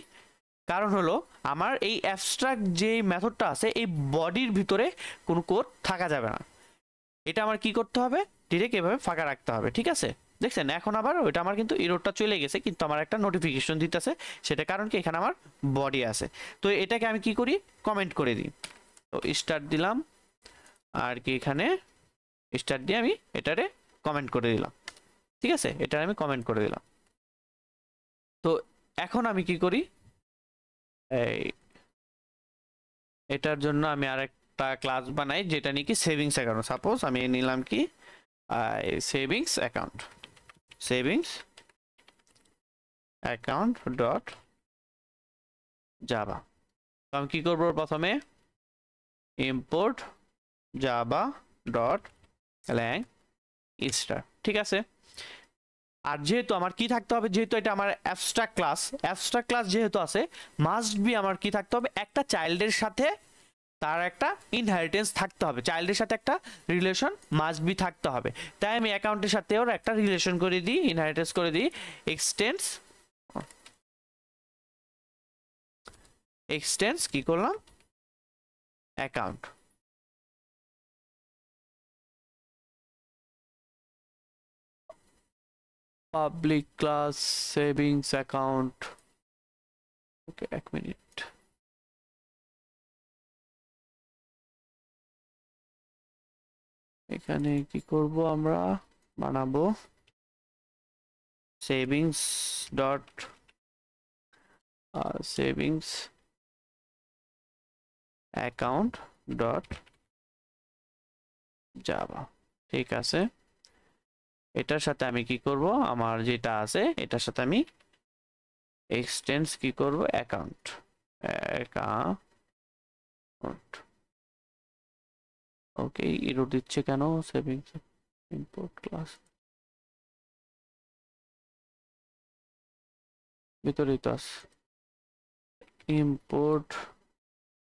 কারণ হলো আমার এই অ্যাবস্ট্রাক্ট যে মেথডটা আছে এই বডির ভিতরে কোনো কোড থাকা যাবে না, এটা আমার কি করতে হবে, ডিরেক্ট এভাবে ফাঁকা রাখতে হবে। ঠিক আছে, দেখছেন এখন আবার ওইটা আমার কিন্তু এররটা চলে গেছে, কিন্তু আমার একটা নোটিফিকেশন দিতেছে, সেটা কারণ কি এখানে আমার বডি আছে। তো এটাকে আমি কি করি, কমেন্ট করে দিই, তো স্টার্ট দিলাম, আর কি এখানে স্টার্ট দিয়ে আমি এটারে কমেন্ট করে দিলাম। ঠিক আছে, এটা আমি কমেন্ট করে দিলাম। তো এখন আমি কি করি, এই এটার জন্য আমি আরেকটা ক্লাস বানাই যেটা নাকি সেভিংস অ্যাকাউন্ট, সাপোজ আমি নিলাম কি savings account, savings account dot Java. তো আমি কি করবো প্রথমে import Java dot lang star, ঠিক আছে। আর যেহেতু আমার কি থাকতে হবে, যেহেতু এটা আমার অ্যাবস্ট্রাক্ট ক্লাস যেহেতু আছে, মাস্ট বি আমার কি থাকতে হবে, একটা চাইল্ডের সাথে তার একটা ইনহেরিটেন্স থাকতে হবে, চাইল্ডের সাথে একটা রিলেশন মাস্ট বি থাকতে হবে। তাই আমি অ্যাকাউন্টের সাথে ওর একটা রিলেশন করে দিই, ইনহেরিটেন্স করে দিই, এক্সটেন্স কি করলাম, account. Public class savings account, okay 1 minute. এখানে কি করব, আমরা বানাবো savings dot savings account dot Java, ঠিক আছে। এটার সাথে আমি কি করব, আমার যেটা আছে এটার সাথে আমি এক্সটেন্স কি করব, অ্যাকাউন্ট। ওকে, এরর দিচ্ছে কেন, সেভিংস ইম্পোর্ট ক্লাস ভিতরেই তো আছে, import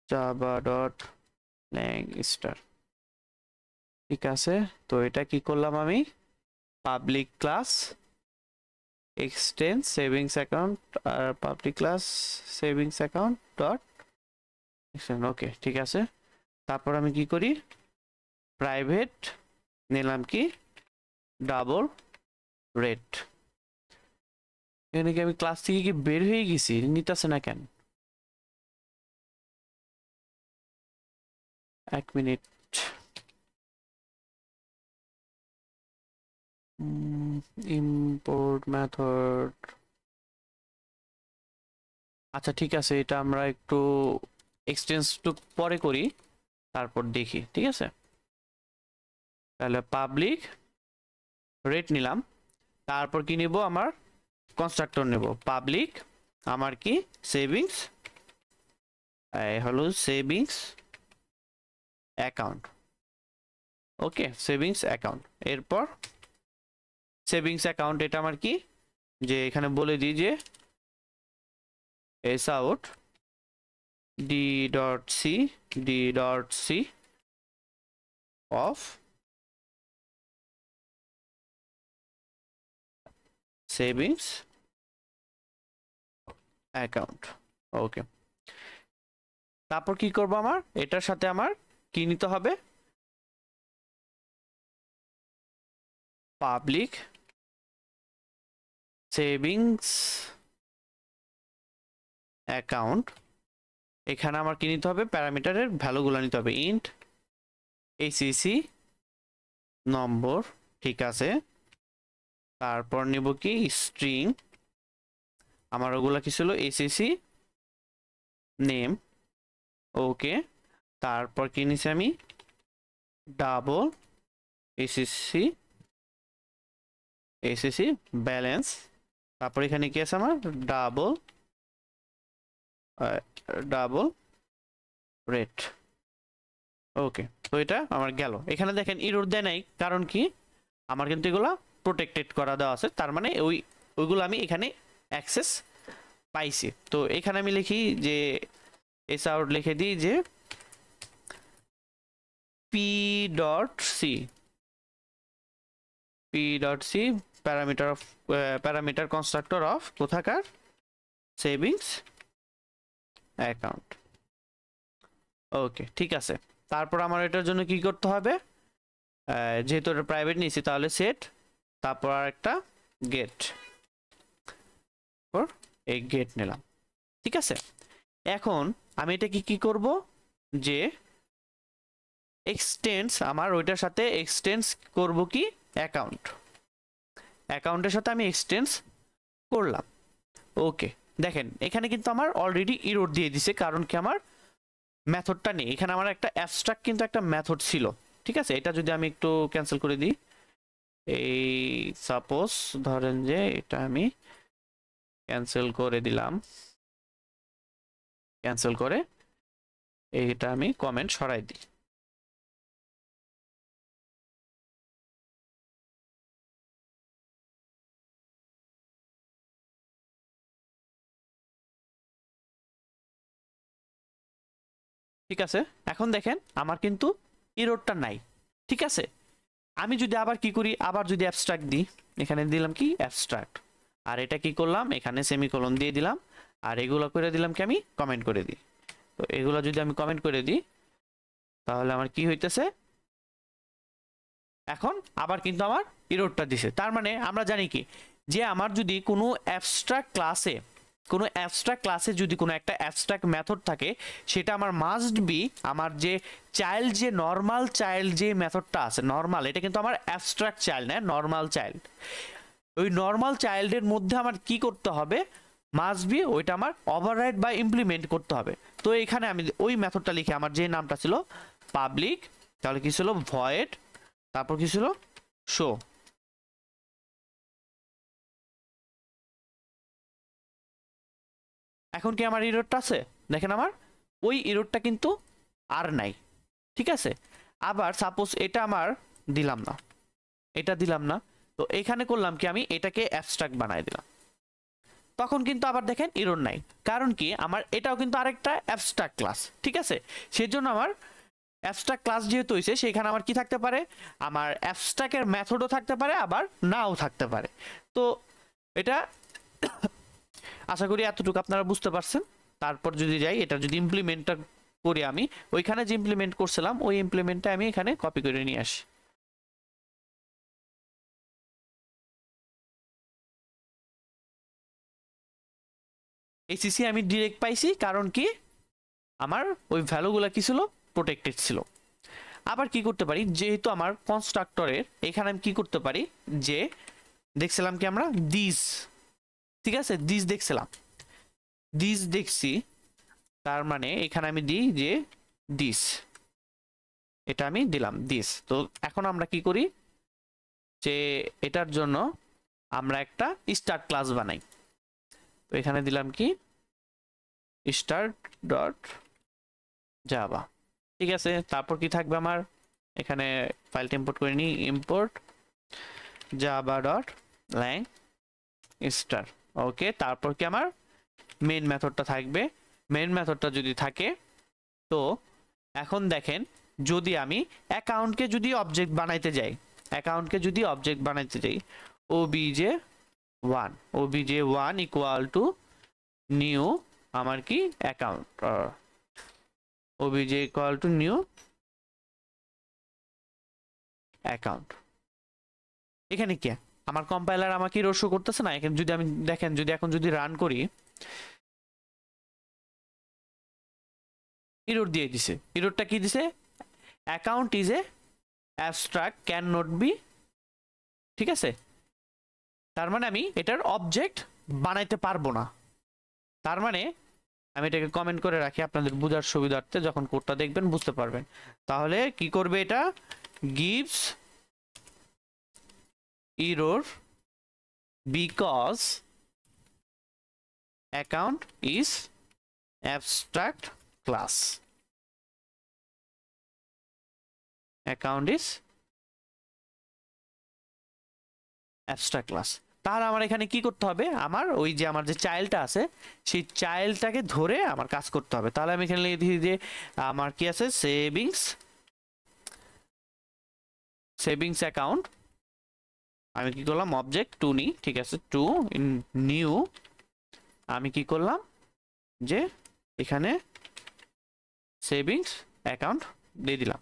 Java dot lang star, ঠিক আছে। তো এটা কি করলাম আমি, public class extends savings account আর public class savings account dot, okay ঠিক আছে। তারপর আমি কি করি, প্রাইভেট নিলাম কি, ডাবল রেট। এখানে কি আমি ক্লাস থেকে কি বের হয়ে গেছি, নিতেছে না কেন, 1 মিনিট। ইম্পোর্ট মেথড, আচ্ছা ঠিক আছে, এটা আমরা একটু এক্সটেন্স টু পরে করি, তারপর দেখি, ঠিক আছে। তাহলে পাবলিক রেট নিলাম, তারপর কি নিব, আমার কনস্ট্রাক্টর নেব পাবলিক, আমার কি সেভিংস, হলো savings account, okay savings account. এরপর সেভিংস অ্যাকাউন্ট এটা আমার কি, যে এখানে বলে দিই যে S out d.c of savings account, okay. তারপর কি করব, আমার এটার সাথে আমার কি নিতে হবে, পাবলিক সেভিংস অ্যাকাউন্ট, এখানে আমার কি নিতে হবে, প্যারামিটারের ভ্যালুগুলো নিতে হবে, ইন্ট এসিসি নম্বর, ঠিক আছে। তারপর নিব কি স্ট্রিং, আমার ওগুলা কি ছিল, এসিসি নেম, ওকে। তারপর কি নিছি আমি, ডাবল এসিসি ব্যালেন্স, তারপর এখানে কি আছে আমার, ডাবল রেট, ওকে। তো এটা আমার গেল। এখানে দেখেন এরর দেয় নাই, কারণ কি আমার কিন্তু এগুলা প্রোটেক্টেড করা দেওয়া আছে, তার মানে ওইগুলো আমি এখানে অ্যাক্সেস পাইছি। তো এখানে আমি লিখি যে এস আউট, লিখে দিই যে p.c প্যারামিটার কনস্ট্রাক্টর অফ কোথাকার, সেভিংস অ্যাকাউন্ট, ওকে ঠিক আছে। তারপর আমার এটার জন্য কি করতে হবে, যেহেতু এটা প্রাইভেট নিয়েছি তাহলে সেট, তারপর আর একটা গেট, এই গেট নিলাম, ঠিক আছে। এখন আমি এটাকে কি করব, যে এক্সটেন্স, আমার ওইটার সাথে এক্সটেন্স করব কি, অ্যাকাউন্টের সাথে আমি এক্সটেন্স করলাম, ওকে। দেখেন এখানে কিন্তু আমার অলরেডি এরর দিয়ে দিছে, কারণ কি আমার মেথডটা নেই এখানে, আমার একটা অ্যাবস্ট্রাক্ট কিন্তু একটা মেথড ছিল, ঠিক আছে। এটা যদি আমি একটু ক্যান্সেল করে দিই, এই সাপোজ ধরেন যে এটা আমি ক্যান্সেল করে দিলাম, ক্যান্সেল করে এইটা আমি কমেন্ট সরাই দিই। ঠিক আছে, এখন দেখেন আমার কিন্তু ইরোরটা নাই। ঠিক আছে, আমি যদি আবার কি করি, আবার যদি অ্যাবস্ট্রাক্ট দিই, এখানে দিলাম কি অ্যাবস্ট্রাক্ট, আর এটা কি করলাম, এখানে সেমিকোলন দিয়ে দিলাম, আর এগুলো করে দিলাম কি আমি কমেন্ট করে দিই। তো এগুলো যদি আমি কমেন্ট করে দিই তাহলে আমার কি হইতেছে, এখন আবার কিন্তু আমার ইরোরটা দিছে। তার মানে আমরা জানি কি, যে আমার যদি কোনো অ্যাবস্ট্রাক্ট ক্লাসে যদি কোনো একটা অ্যাবস্ট্রাক্ট মেথড থাকে, সেটা আমার মাস্ট বি আমার যে চাইল্ড, যে নর্মাল চাইল্ড যে মেথডটা আছে, নর্মাল, এটা কিন্তু আমার অ্যাবস্ট্রাক্ট চাইল্ড না, নর্মাল চাইল্ড। ওই নর্মাল চাইল্ডের মধ্যে আমার কি করতে হবে, মাস্ট বি ওইটা আমার ওভাররাইড বা ইমপ্লিমেন্ট করতে হবে। তো এখানে আমি ওই মেথডটা লিখে, আমার যে নামটা ছিল পাবলিক, তাহলে কি ছিল ভয়েড, তারপর কি ছিল শো। এখন কি আমার ইরোরটা আছে, দেখেন আমার ওই ইরোরটা কিন্তু আর নাই। ঠিক আছে, আবার সাপোজ এটা আমার দিলাম না, এটা দিলাম না, তো এখানে করলাম কি, আমি এটাকে অ্যাবস্ট্রাক্ট বানাই দিলাম, তখন কিন্তু আবার দেখেন ইরোর নাই। কারণ কি, আমার এটাও কিন্তু আরেকটা অ্যাবস্ট্রাক্ট ক্লাস। ঠিক আছে, সেজন্য আমার অ্যাবস্ট্রাক্ট ক্লাস যেহেতু হয়েছে, সেখানে আমার কি থাকতে পারে, আমার অ্যাবস্ট্রাক্টের মেথডও থাকতে পারে, আবার নাও থাকতে পারে। তো এটা আশা করি এতটুকু আপনারা বুঝতে পারছেন। তারপর যদি যাই, এটা যদি ইমপ্লিমেন্টটা করি, আমি ওইখানে যে ইমপ্লিমেন্ট করছিলাম ওই ইমপ্লিমেন্টটা আমি এখানে কপি করে নিয়ে আসি। এসিসি আমি ডিরেক্ট পাইছি, কারণ কি আমার ওই ভ্যালুগুলো কি ছিল, প্রোটেক্টেড ছিল। আবার কি করতে পারি, যেহেতু আমার কনস্ট্রাক্টরের এখানে আমি কি করতে পারি, যে দেখছিলাম কি আমরা দিস, ঠিক আছে, দিস দেখছিলাম, দিস দেখছি, তার মানে এখানে আমি দিই যে দিস, এটা আমি দিলাম দিস। তো এখন আমরা কি করি, যে এটার জন্য আমরা একটা স্টার্ট ক্লাস বানাই। তো এখানে দিলাম কি স্টার্ট ডট জাভা। ঠিক আছে, তারপর কি থাকবে আমার, এখানে ফাইলটা ইম্পোর্ট করে নিই, import Java dot lang star. ওকে, তারপর কি আমার মেইন মেথডটা থাকবে। মেইন মেথডটা যদি থাকে, তো এখন দেখেন, যদি আমি অ্যাকাউন্টকে যদি অবজেক্ট বানাইতে যাই, obj1 ইকুয়াল টু নিউ আমার কি account, obj equal to new account. এখানে কি আমার কম্পাইলার আমাকে এরর শো করতেছে না। এখানে যদি আমি দেখেন, যদি এখন যদি রান করি, এরর দিয়ে দিছে। এররটা কি দিছে, account is a abstract can not be. ঠিক আছে, তার মানে আমি এটার অবজেক্ট বানাইতে পারবো না। তার মানে আমি এটাকে কমেন্ট করে রাখি আপনাদের বোঝার সুবিধার্থে, যখন কোডটা দেখবেন বুঝতে পারবেন। তাহলে কি করবে, এটা gives error because account is abstract class, account is abstract class। তাহলে আমার এখানে কি করতে হবে, আমার ওই যে আমার যে চাইল্ডটা আছে, সেই চাইল্ডটাকে ধরে আমার কাজ করতে হবে। তাহলে আমি এখানে লিখে দিই যে আমার কি আছে, সেভিংস অ্যাকাউন্ট, আমি কি করলাম অবজেক্ট টু নিই। ঠিক আছে, টু নিউ, আমি কি করলাম যে এখানে সেভিংস অ্যাকাউন্ট দিয়ে দিলাম।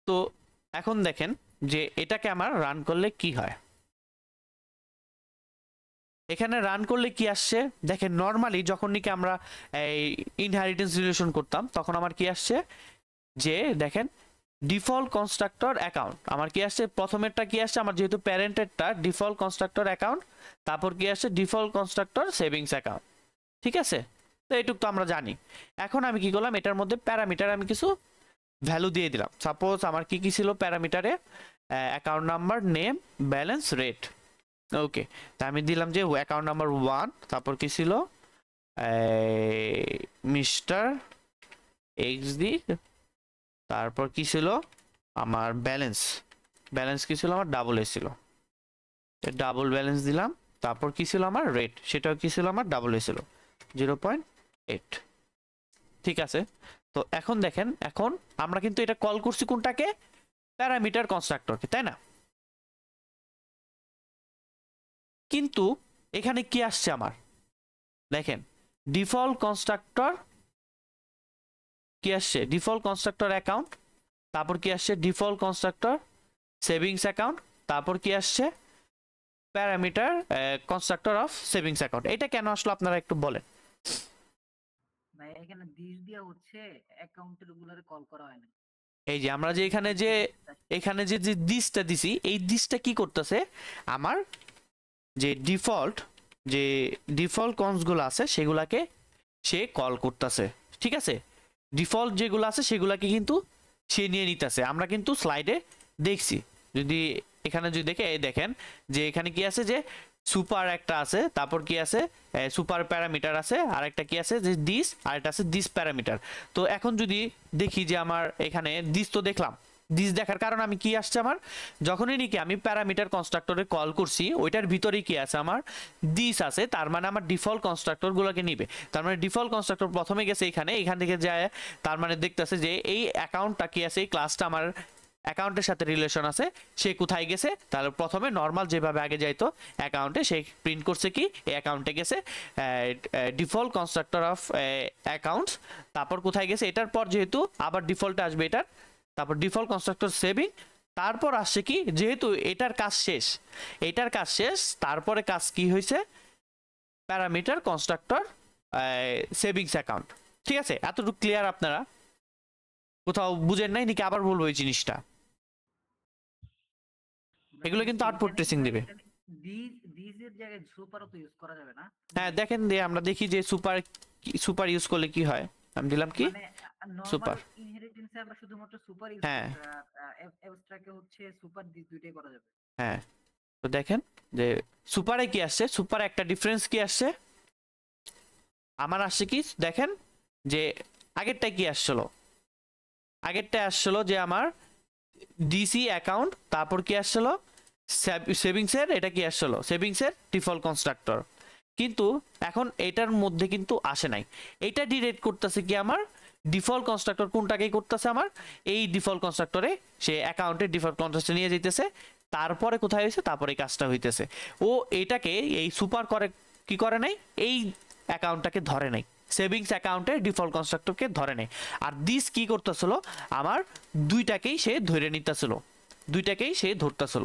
তো এখন দেখেন যে এটাকে আমার রান করলে কি হয়। এখানে রান করলে কি আসছে দেখেন, নর্মালি যখন নাকি আমরা এই ইনহেরিটেন্স রিলেশন করতাম, তখন আমার কি আসছে, যে দেখেন ডিফল্ট কনস্ট্রাক্টর অ্যাকাউন্ট, আমার কি আসছে, প্রথমেরটা কি আসছে, আমার যেহেতু প্যারেন্টেরটা ডিফল্ট কনস্ট্রাক্টর অ্যাকাউন্ট, তারপর কি আসছে ডিফল্ট কনস্ট্রাক্টর সেভিংস অ্যাকাউন্ট। ঠিক আছে, তো এইটুক তো আমরা জানি। এখন আমি কি করলাম, এটার মধ্যে প্যারামিটার আমি কিছু ভ্যালু দিয়ে দিলাম। সাপোজ আমার কি কি ছিল প্যারামিটারে, account number, name, balance, rate. Okay, তা আমি দিলাম যে অ্যাকাউন্ট নাম্বার 1, তারপর কি ছিল মিস্টার এক্সডি, তারপর কি ছিল আমার ব্যালেন্স, ব্যালেন্স কি ছিল আমার ডাবল এ ছিল, ডাবল ব্যালেন্স দিলাম। তারপর কি ছিল আমার রেট, সেটাও কি ছিল আমার ডাবল এ ছিল 0.8। ঠিক আছে, তো এখন দেখেন, এখন আমরা কিন্তু এটা কল করছি কোনটাকে, প্যারামিটার কনস্ট্রাক্টরকে, তাই না? কিন্তু এখানে কি আসছে আমার, দেখেন ডিফল্ট কনস্ট্রাক্টর কি আসছে, ডিফল্ট কনস্ট্রাক্টর অ্যাকাউন্ট, তারপর কি আসছে ডিফল্ট কনস্ট্রাক্টর সেভিংস অ্যাকাউন্ট, তারপর কি আসছে parameter constructor of savings account. এটা কেন আসলো আপনারা একটু বলেন। ভাই এখানে দিস দিয়া হচ্ছে অ্যাকাউন্টের গুলারে কল করা হয় না। এই যে আমরা যে এখানে যে যে দিসটা দিছি, এই দিসটা কি করতেছে, আমার যে ডিফল্ট কনসগুলো আছে সেগুলাকে সে কল করতেছে। ঠিক আছে, ডিফল্ট যেগুলো আছে সেগুলাকে কিন্তু সে নিয়ে নিতেছে। আমরা কিন্তু স্লাইডে দেখছি, যদি এখানে যদি দেখেন যে এখানে কি আছে, যে সুপার একটা আছে, তারপর কি আছে সুপার প্যারামিটার আছে, আর একটা কি আছে যে দিস, আর একটা আছে দিস প্যারামিটার। তো এখন যদি দেখি যে আমার এখানে দিস তো দেখলাম, দিস দেখার কারণ আমি কি আসছে আমার, যখনই নাকি আমি প্যারামিটার কনস্ট্রাক্টরে কল করছি ওইটার ভিতরে কি আছে আমার দিস আছে, তার মানে আমার ডিফল্ট কনস্ট্রাক্টর গুলোকে নিবে। তার মানে ডিফল্ট কনস্ট্রাক্টর প্রথমে গেছে এখান থেকে যায়, তার মানে দেখতেছে যে এই অ্যাকাউন্টটা কি আছে, এই ক্লাসটা আমার অ্যাকাউন্টের সাথে রিলেশন আছে, সে কোথায় গেছে, তাহলে প্রথমে নর্মাল যেভাবে আগে যাইতো অ্যাকাউন্টে, সে প্রিন্ট করছে কি এই অ্যাকাউন্টে গেছে ডিফল্ট কনস্ট্রাক্টর অফ অ্যাকাউন্টস, তারপর কোথায় গেছে এটার পর যেহেতু আবার ডিফল্টে আসবে এটার, তারপর ডিফল্ট কনস্ট্রাক্টর সেভিং, তারপর আসছে কি যেহেতু এটার কাজ শেষ, এটার কাজ শেষ, তারপরে কাজ কি হয়েছে প্যারামিটার কনস্ট্রাক্টর সেভিংস অ্যাকাউন্ট। ঠিক আছে, এতটুকু ক্লিয়ার? আপনারা কোথাও বুঝেন নাই নাকি আবার বলবো এই জিনিসটা? এগুলো কিন্তু আউটপুট ট্রেসিং দিবে। দিস এর জায়গায় সুপারও তো ইউজ করা যাবে না? হ্যাঁ দেখেন দিয়ে আমরা দেখি যে সুপার ইউজ করলে কি হয়। আমি দিলাম কি মানে সুপার, নরমাল ইনহেরিটেন্সে আমরা শুধুমাত্র সুপার ইউজ হ্যাঁ করতে অ্যাবস্ট্রাক্টে হচ্ছে সুপার দিস দুইটাই করা যাবে। হ্যাঁ। তো দেখেন যে সুপারে কি আসছে, সুপারে একটা ডিফারেন্স কি আসছে আমার, আসছে কি দেখেন যে আগেরটা কি আসছিল, আগেরটা আসছিল যে আমার ডিসি অ্যাকাউন্ট, তারপর কি আসছিল সেভিংসের, এটা কি আসছিল সেভিংসের ডিফল্ট কনস্ট্রাক্টর, কিন্তু এখন এটার মধ্যে কিন্তু আসে নাই। এটা ডিরেক্ট করতেছে কি আমার ডিফল্ট কনস্ট্রাক্টর কোনটাকেই করতেছে আমার এই ডিফল্ট কনস্ট্রাক্টরে, সে অ্যাকাউন্টের ডিফল্ট কনস্ট্রাক্টর নিয়ে যাইতেছে, তারপরে কোথায় হয়েছে তারপরে এই কাজটা হইতেছে। ও এটাকে এই সুপার করে কি করে নাই, এই অ্যাকাউন্টটাকে ধরে নাই, সেভিংস অ্যাকাউন্টের ডিফল্ট কনস্ট্রাক্টরকে ধরে নেই। আর দিস কি করতেছিল আমার দুইটাকেই সে ধরে নিতেছিল, দুইটাকেই সে ধরতেছিল।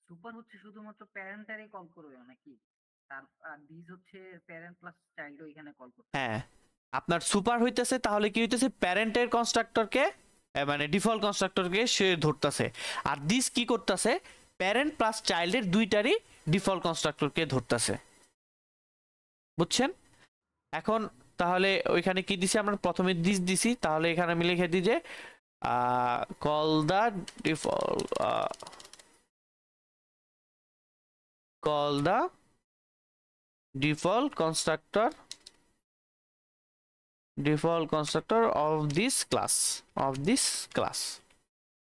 সুপার হচ্ছে শুধুমাত্র প্যারেন্টারে কল করবে নাকি? আর দিস হচ্ছে প্যারেন্ট প্লাস চাইল্ডও এখানে কল করবে। হ্যাঁ, আপনার সুপার হইতেছে তাহলে কি হইতেছে প্যারেন্টের কনস্ট্রাক্টরকে মানে ডিফল্ট কনস্ট্রাক্টরকে সে ধরতেছে, আর দিস কি করতেছে প্যারেন্ট প্লাস চাইল্ডের দুইটারই ডিফল্ট কনস্ট্রাক্টরকে ধরতেছে। বুঝছেন? এখন তাহলে ওইখানে কি দিছি আমরা, প্রথমে দিস দিছি, তাহলে এখানে আমি লিখে দিই যে call the default call the default constructor of this class।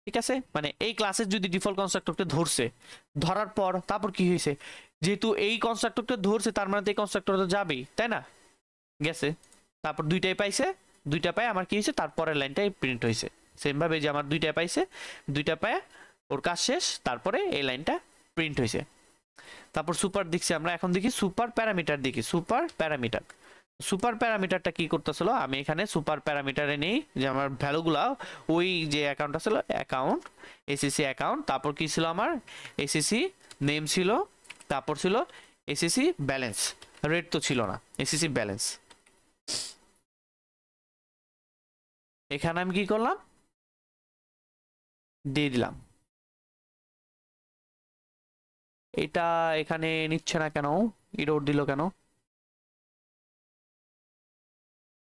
ঠিক আছে, মানে এই ক্লাসের যদি ডিফল্ট কনস্ট্রাক্টরকে ধরছে, ধরার পর তারপর কি হয়েছে, যেহেতু এই কনস্ট্রাক্টরকে ধরছে তার মানে এই কনস্ট্রাক্টর তো যাবেই, তাই না? গেছে, তারপর দুইটাই পাইছে, দুইটা পায় আমার কি হয়েছে তারপরের লাইনটাই প্রিন্ট হয়েছে। সেম ভাবে যে আমার দুইটা পাইছে, দুইটা পায় ওর কাজ শেষ, তারপরে এই লাইনটা প্রিন্ট হয়েছে। তারপর সুপার দেখছি আমরা, এখন দেখি সুপার প্যারামিটার, দেখি সুপার প্যারামিটারটা কি করতেছিল, আমি এখানে সুপার প্যারামিটারে নেই যে আমার ভ্যালুগুলা ওই যে অ্যাকাউন্ট ছিল অ্যাকাউন্ট এসিসি অ্যাকাউন্ট, তারপর কি ছিল আমার এসিসি নেম ছিল, তারপর ছিল এসিসি ব্যালেন্স, রেট তো ছিল না, এসিসি ব্যালেন্স। এখানে আমি কি করলাম দিয়ে দিলাম, এটা এখানে নিচ্ছে না কেন, ইরোর দিল কেন,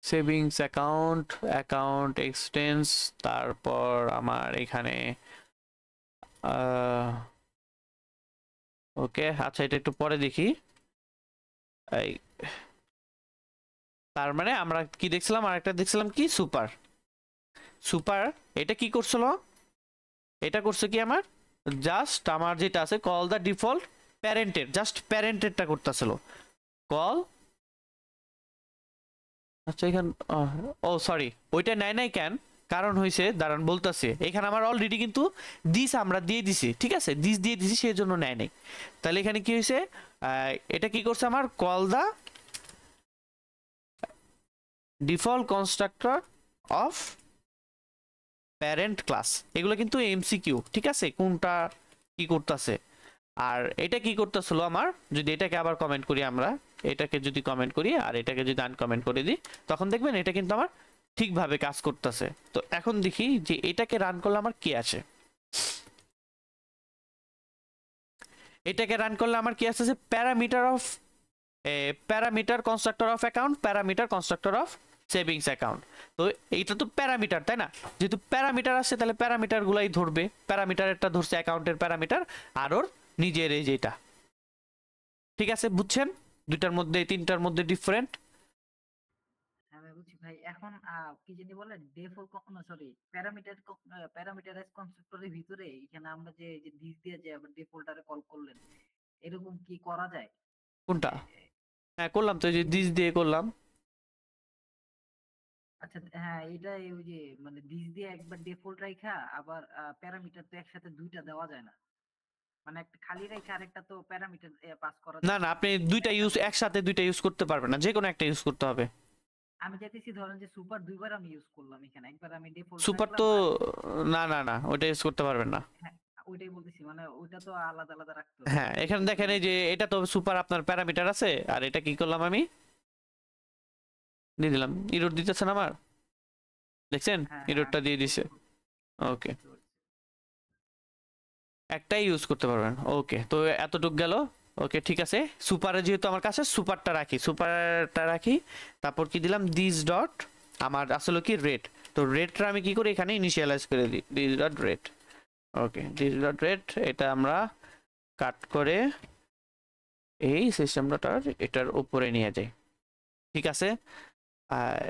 সেভিংস অ্যাকাউন্ট এক্সটেন্স, তারপর আমার এখানে ওকে আচ্ছা এটা একটু পরে দেখি। এই তার মানে আমরা কি দেখছিলাম, আর একটা দেখছিলাম কি সুপার। সুপার এটা কি করছিল, এটা করছে কি আমার জাস্ট আমার যেটা আছে কল দা ডিফল্ট প্যারেন্টের, জাস্ট প্যারেন্টেরটা করতেছিল কল। আচ্ছা এখানে ও সরি ওইটা নেয় নাই কেন, কারণ হয়েছে দাঁড়ান বলতেছে, এখানে আমার অলরেডি কিন্তু দিস আমরা দিয়ে দিছি, ঠিক আছে দিস দিয়ে দিছি সেই জন্য নেয় নাই। তাহলে এখানে কি হয়েছে, এটা কি করছে আমার call the default constructor of parent class. এগুলো কিন্তু এমসিকিউ, ঠিক আছে কোনটা কি করতেছে। আর এটা কি করতেছিল আমার, যদি এটাকে আবার কমেন্ট করি আমরা, এটাকে যদি কমেন্ট করি আর এটাকে যদি আনকমেন্ট করে দিই, তখন দেখবেন এটা কিন্তু আমার ঠিকভাবে কাজ করতেছে। তো এখন দেখি যে এটাকে রান করলে আমার কি আছে, এটাকে রান করলে আমার কি আছে, parameter of parameter constructor of account, parameter constructor of savings account. তো এইটা তো প্যারামিটার তাই না, যেহেতু প্যারামিটার আছে তাহলে প্যারামিটার গুলাই ধরবে, প্যারামিটারটা ধরছে অ্যাকাউন্টের প্যারামিটার আর ওর নিজের এই যেটা, ঠিক আছে বুঝছেন দুইটার মধ্যে তিনটার মধ্যে ডিফারেন্ট। হ্যাঁ ভাই বুঝছি ভাই। এখন কি জানি বলে ডিফল্ট কখনো সরি প্যারামিটারাইজ কনস্ট্রাক্টরের ভিতরে এখানে আমরা যে দিস দিয়ে যে আবার ডিফল্টারে কল করলেন, এরকম কি করা যায়? কোনটা, এ, হ্যাঁ করলাম তো, এই যে দিস দিয়ে করলাম। আচ্ছা হ্যাঁ এটা ওই যে মানে দিস দিয়ে একবার ডিফল্ট রাখা আবার প্যারামিটার তো একসাথে দুইটা দেওয়া যায় না, মানে একটা খালি রেখে আরেকটা তো প্যারামিটার পাস করা না যায় না না। আপনি দুইটা ইউজ একসাথে দুইটা ইউজ করতে পারবেন না, যে কোনো একটা ইউজ করতে হবে। আমি চাইতেছি ধরেন যে সুপার দুইবার আমি ইউজ করলাম, এখানে একবার আমি ডিফল্ট সুপার রাখলাম তো আর না না না ওইটা ইউজ করতে পারবেন না। হ্যাঁ ওইটাই বলতেছি, মানে ওইটা তো আলাদা আলাদা রাখতে হবে। হ্যাঁ এখানে দেখেন এই যে এটা তো সুপার আপনার প্যারামিটার আছে, আর এটা কি করলাম আমি দিয়ে দিলাম, ইরোর দিতেছে না আমার, দেখছেন হ্যাঁ ইরোরটা দিয়ে দিছে। ওকে একটাই ইউজ করতে পারবেন, ওকে তো এতটুক গেল। ওকে ঠিক আছে, সুপারে যেহেতু আমার কাছে সুপারটা রাখি, সুপারটা রাখি, তারপর কি দিলাম দিস ডট আমার আসলে কি রেট, তো রেটটা আমি কি করি এখানে ইনিশিয়ালাইজ করে দিই this dot rate. Okay this dot rate এটা আমরা কাট করে এই সিস্টেম ডটার এটার উপরে নিয়ে যাই, ঠিক আছে। আর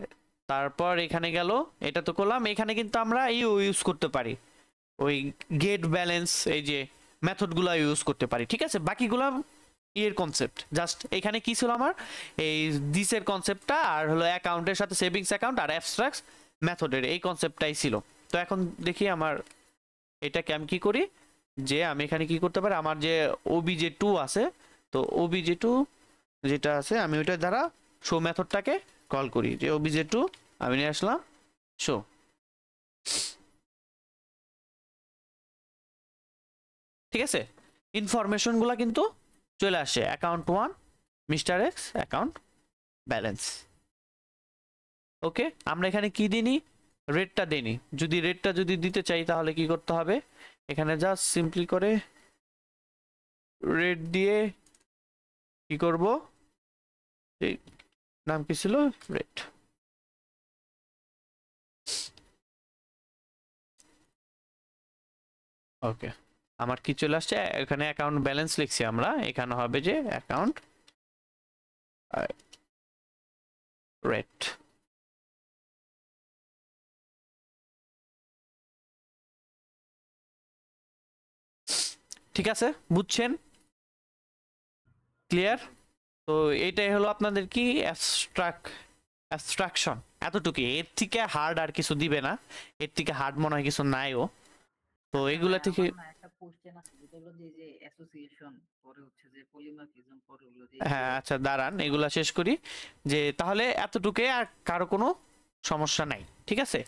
তারপর এখানে গেল, এটা তো করলাম, এখানে কিন্তু আমরা ইউজ করতে পারি ওই গেট ব্যালেন্স, এই যে মেথডগুলো ইউজ করতে পারি, ঠিক আছে। বাকিগুলো এর কনসেপ্ট জাস্ট এখানে কি ছিল আমার এই দিসের কনসেপ্টটা আর হলো অ্যাকাউন্টের সাথে সেভিংস অ্যাকাউন্ট আর অ্যাবস্ট্রাক্ট মেথডের এই কনসেপ্টটাই ছিল। তো এখন দেখি আমার এটাকে আমি কি করি, যে আমি এখানে কি করতে পারি, আমার যে ওবিজে 2 আছে, তো ওবিজে 2 যেটা আছে আমি ওইটার দ্বারা শো মেথডটাকে কল করি, যে ওবিজে 2 আমি নিয়ে আসলাম শো। ঠিক আছে, ইনফরমেশনগুলো কিন্তু চলে আসে account 1 mister X account balance. Okay আমরা এখানে কি দিইনি, রেটটা দিইনি, যদি রেটটা যদি দিতে চাই তাহলে কি করতে হবে, এখানে জাস্ট সিম্পলি করে রেট দিয়ে কি করব, এই নাম কি ছিল রেট। ওকে আমার কি চলে আসছে, এখানে অ্যাকাউন্ট ব্যালেন্স লিখছি আমরা, এখানে হবে যে অ্যাকাউন্ট রেট। ঠিক আছে বুঝছেন, ক্লিয়ার। তো এটাই হলো আপনাদের কি অ্যাবস্ট্রাকশন, এতটুকু, এর থেকে হার্ড আর কিছু দিবে না, এর থেকে হার্ড মনে হয় কিছু নাইও। তো আচ্ছা এগুলা ভাই থেকে আমার না একটা কোশ্চেন আছে, যেটা হলো যে অ্যাসোসিয়েশন পরে হচ্ছে যে পলিমরফিজম পরে হলো যে হ্যাঁ আচ্ছা দাঁড়ান এগুলা শেষ করি, যে তাহলে এতটুকু আর কারো কোনো সমস্যা নাই, ঠিক আছে।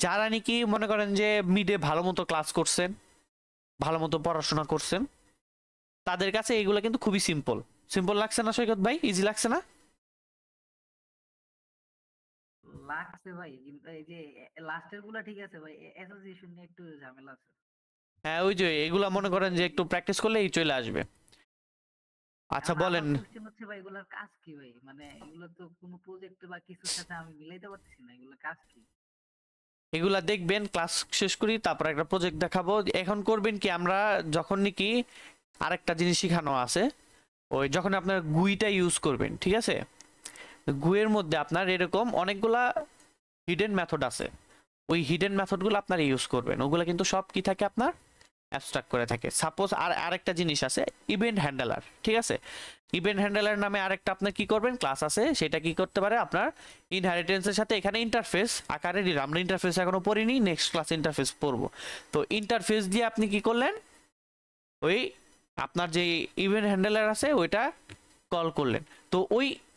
যারা নাকি মনে করেন যে মিডে ভালো মতো ক্লাস করছেন, ভালো মতো পড়াশোনা করছেন, তাদের কাছে এগুলা কিন্তু খুবই সিম্পল সিম্পল লাগছে না সৈকত ভাই, ইজি লাগছে না? লাগছে ভাই, কিন্তু এই যে লাস্টের গুলা ঠিক আছে ভাই, অ্যাসোসিয়েশন নিয়ে একটু ঝামেলা আছে। হ্যাঁ ওই যে এগুলা মনে করেন যে একটু প্র্যাকটিস করলেই চলে আসবে। আচ্ছা এখন বলেন। আমার কোশ্চেন হচ্ছে ভাই এগুলার কাজ কি ভাই, মানে এগুলো তো কোনো প্রজেক্ট বা কিছুর সাথে আমি মিলাইতে পারতেছি না, এগুলোর কাজ কি? এগুলা দেখবেন ক্লাস শেষ করি তারপর একটা প্রজেক্ট দেখাবো। এখন করবেন কি, আমরা যখন নাকি আরেকটা জিনিস শেখানো আছে, ওই যখন আপনার গুইটা ইউজ করবেন, ঠিক আছে, গুইয়ের মধ্যে আপনার এরকম অনেকগুলা হিডেন মেথড আছে, ওই হিডেন মেথডগুলো আপনারা ইউজ করবেন, ওগুলো কিন্তু সব কি থাকে আপনার অ্যাবস্ট্রাক্ট করে থাকে। সাপোজ আরেকটা জিনিস আছে ইভেন্ট হ্যান্ডলার, ঠিক আছে, ইভেন্ট হ্যান্ডলার নামে আরেকটা আপনার কি করবেন ক্লাস আছে, সেটা কি করতে পারে আপনার ইনহেরিটেন্সের সাথে এখানে ইন্টারফেস আকারে দিলাম, আমরা ইন্টারফেস এখনো পড়িনি, নেক্সট ক্লাস ইন্টারফেস পড়বো। তো ইন্টারফেস দিয়ে আপনি কি করলেন, ওই আপনার যে ইভেন্ট হ্যান্ডলার আছে ওইটা কল করলেন। তো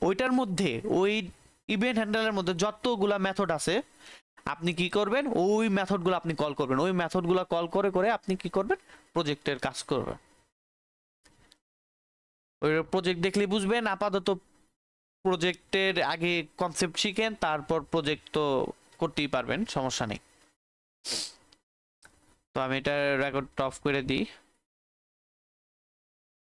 ওইটার মধ্যে ওই ইভেন্ট হ্যান্ডলারের মধ্যে যতগুলা মেথড আছে আপনি কি করবেন, ওই মেথডগুলো আপনি কল করবেন, ওই মেথডগুলো কল করে করে আপনি কি করবেন প্রজেক্টের কাজ করবেন। ওই প্রজেক্ট দেখলে বুঝবেন, আপাতত প্রজেক্টের আগে কনসেপ্ট শিখেন, তারপর প্রজেক্ট তো করতেই পারবেন, সমস্যা নেই। তো আমি এটা রেকর্ড অফ করে দিই।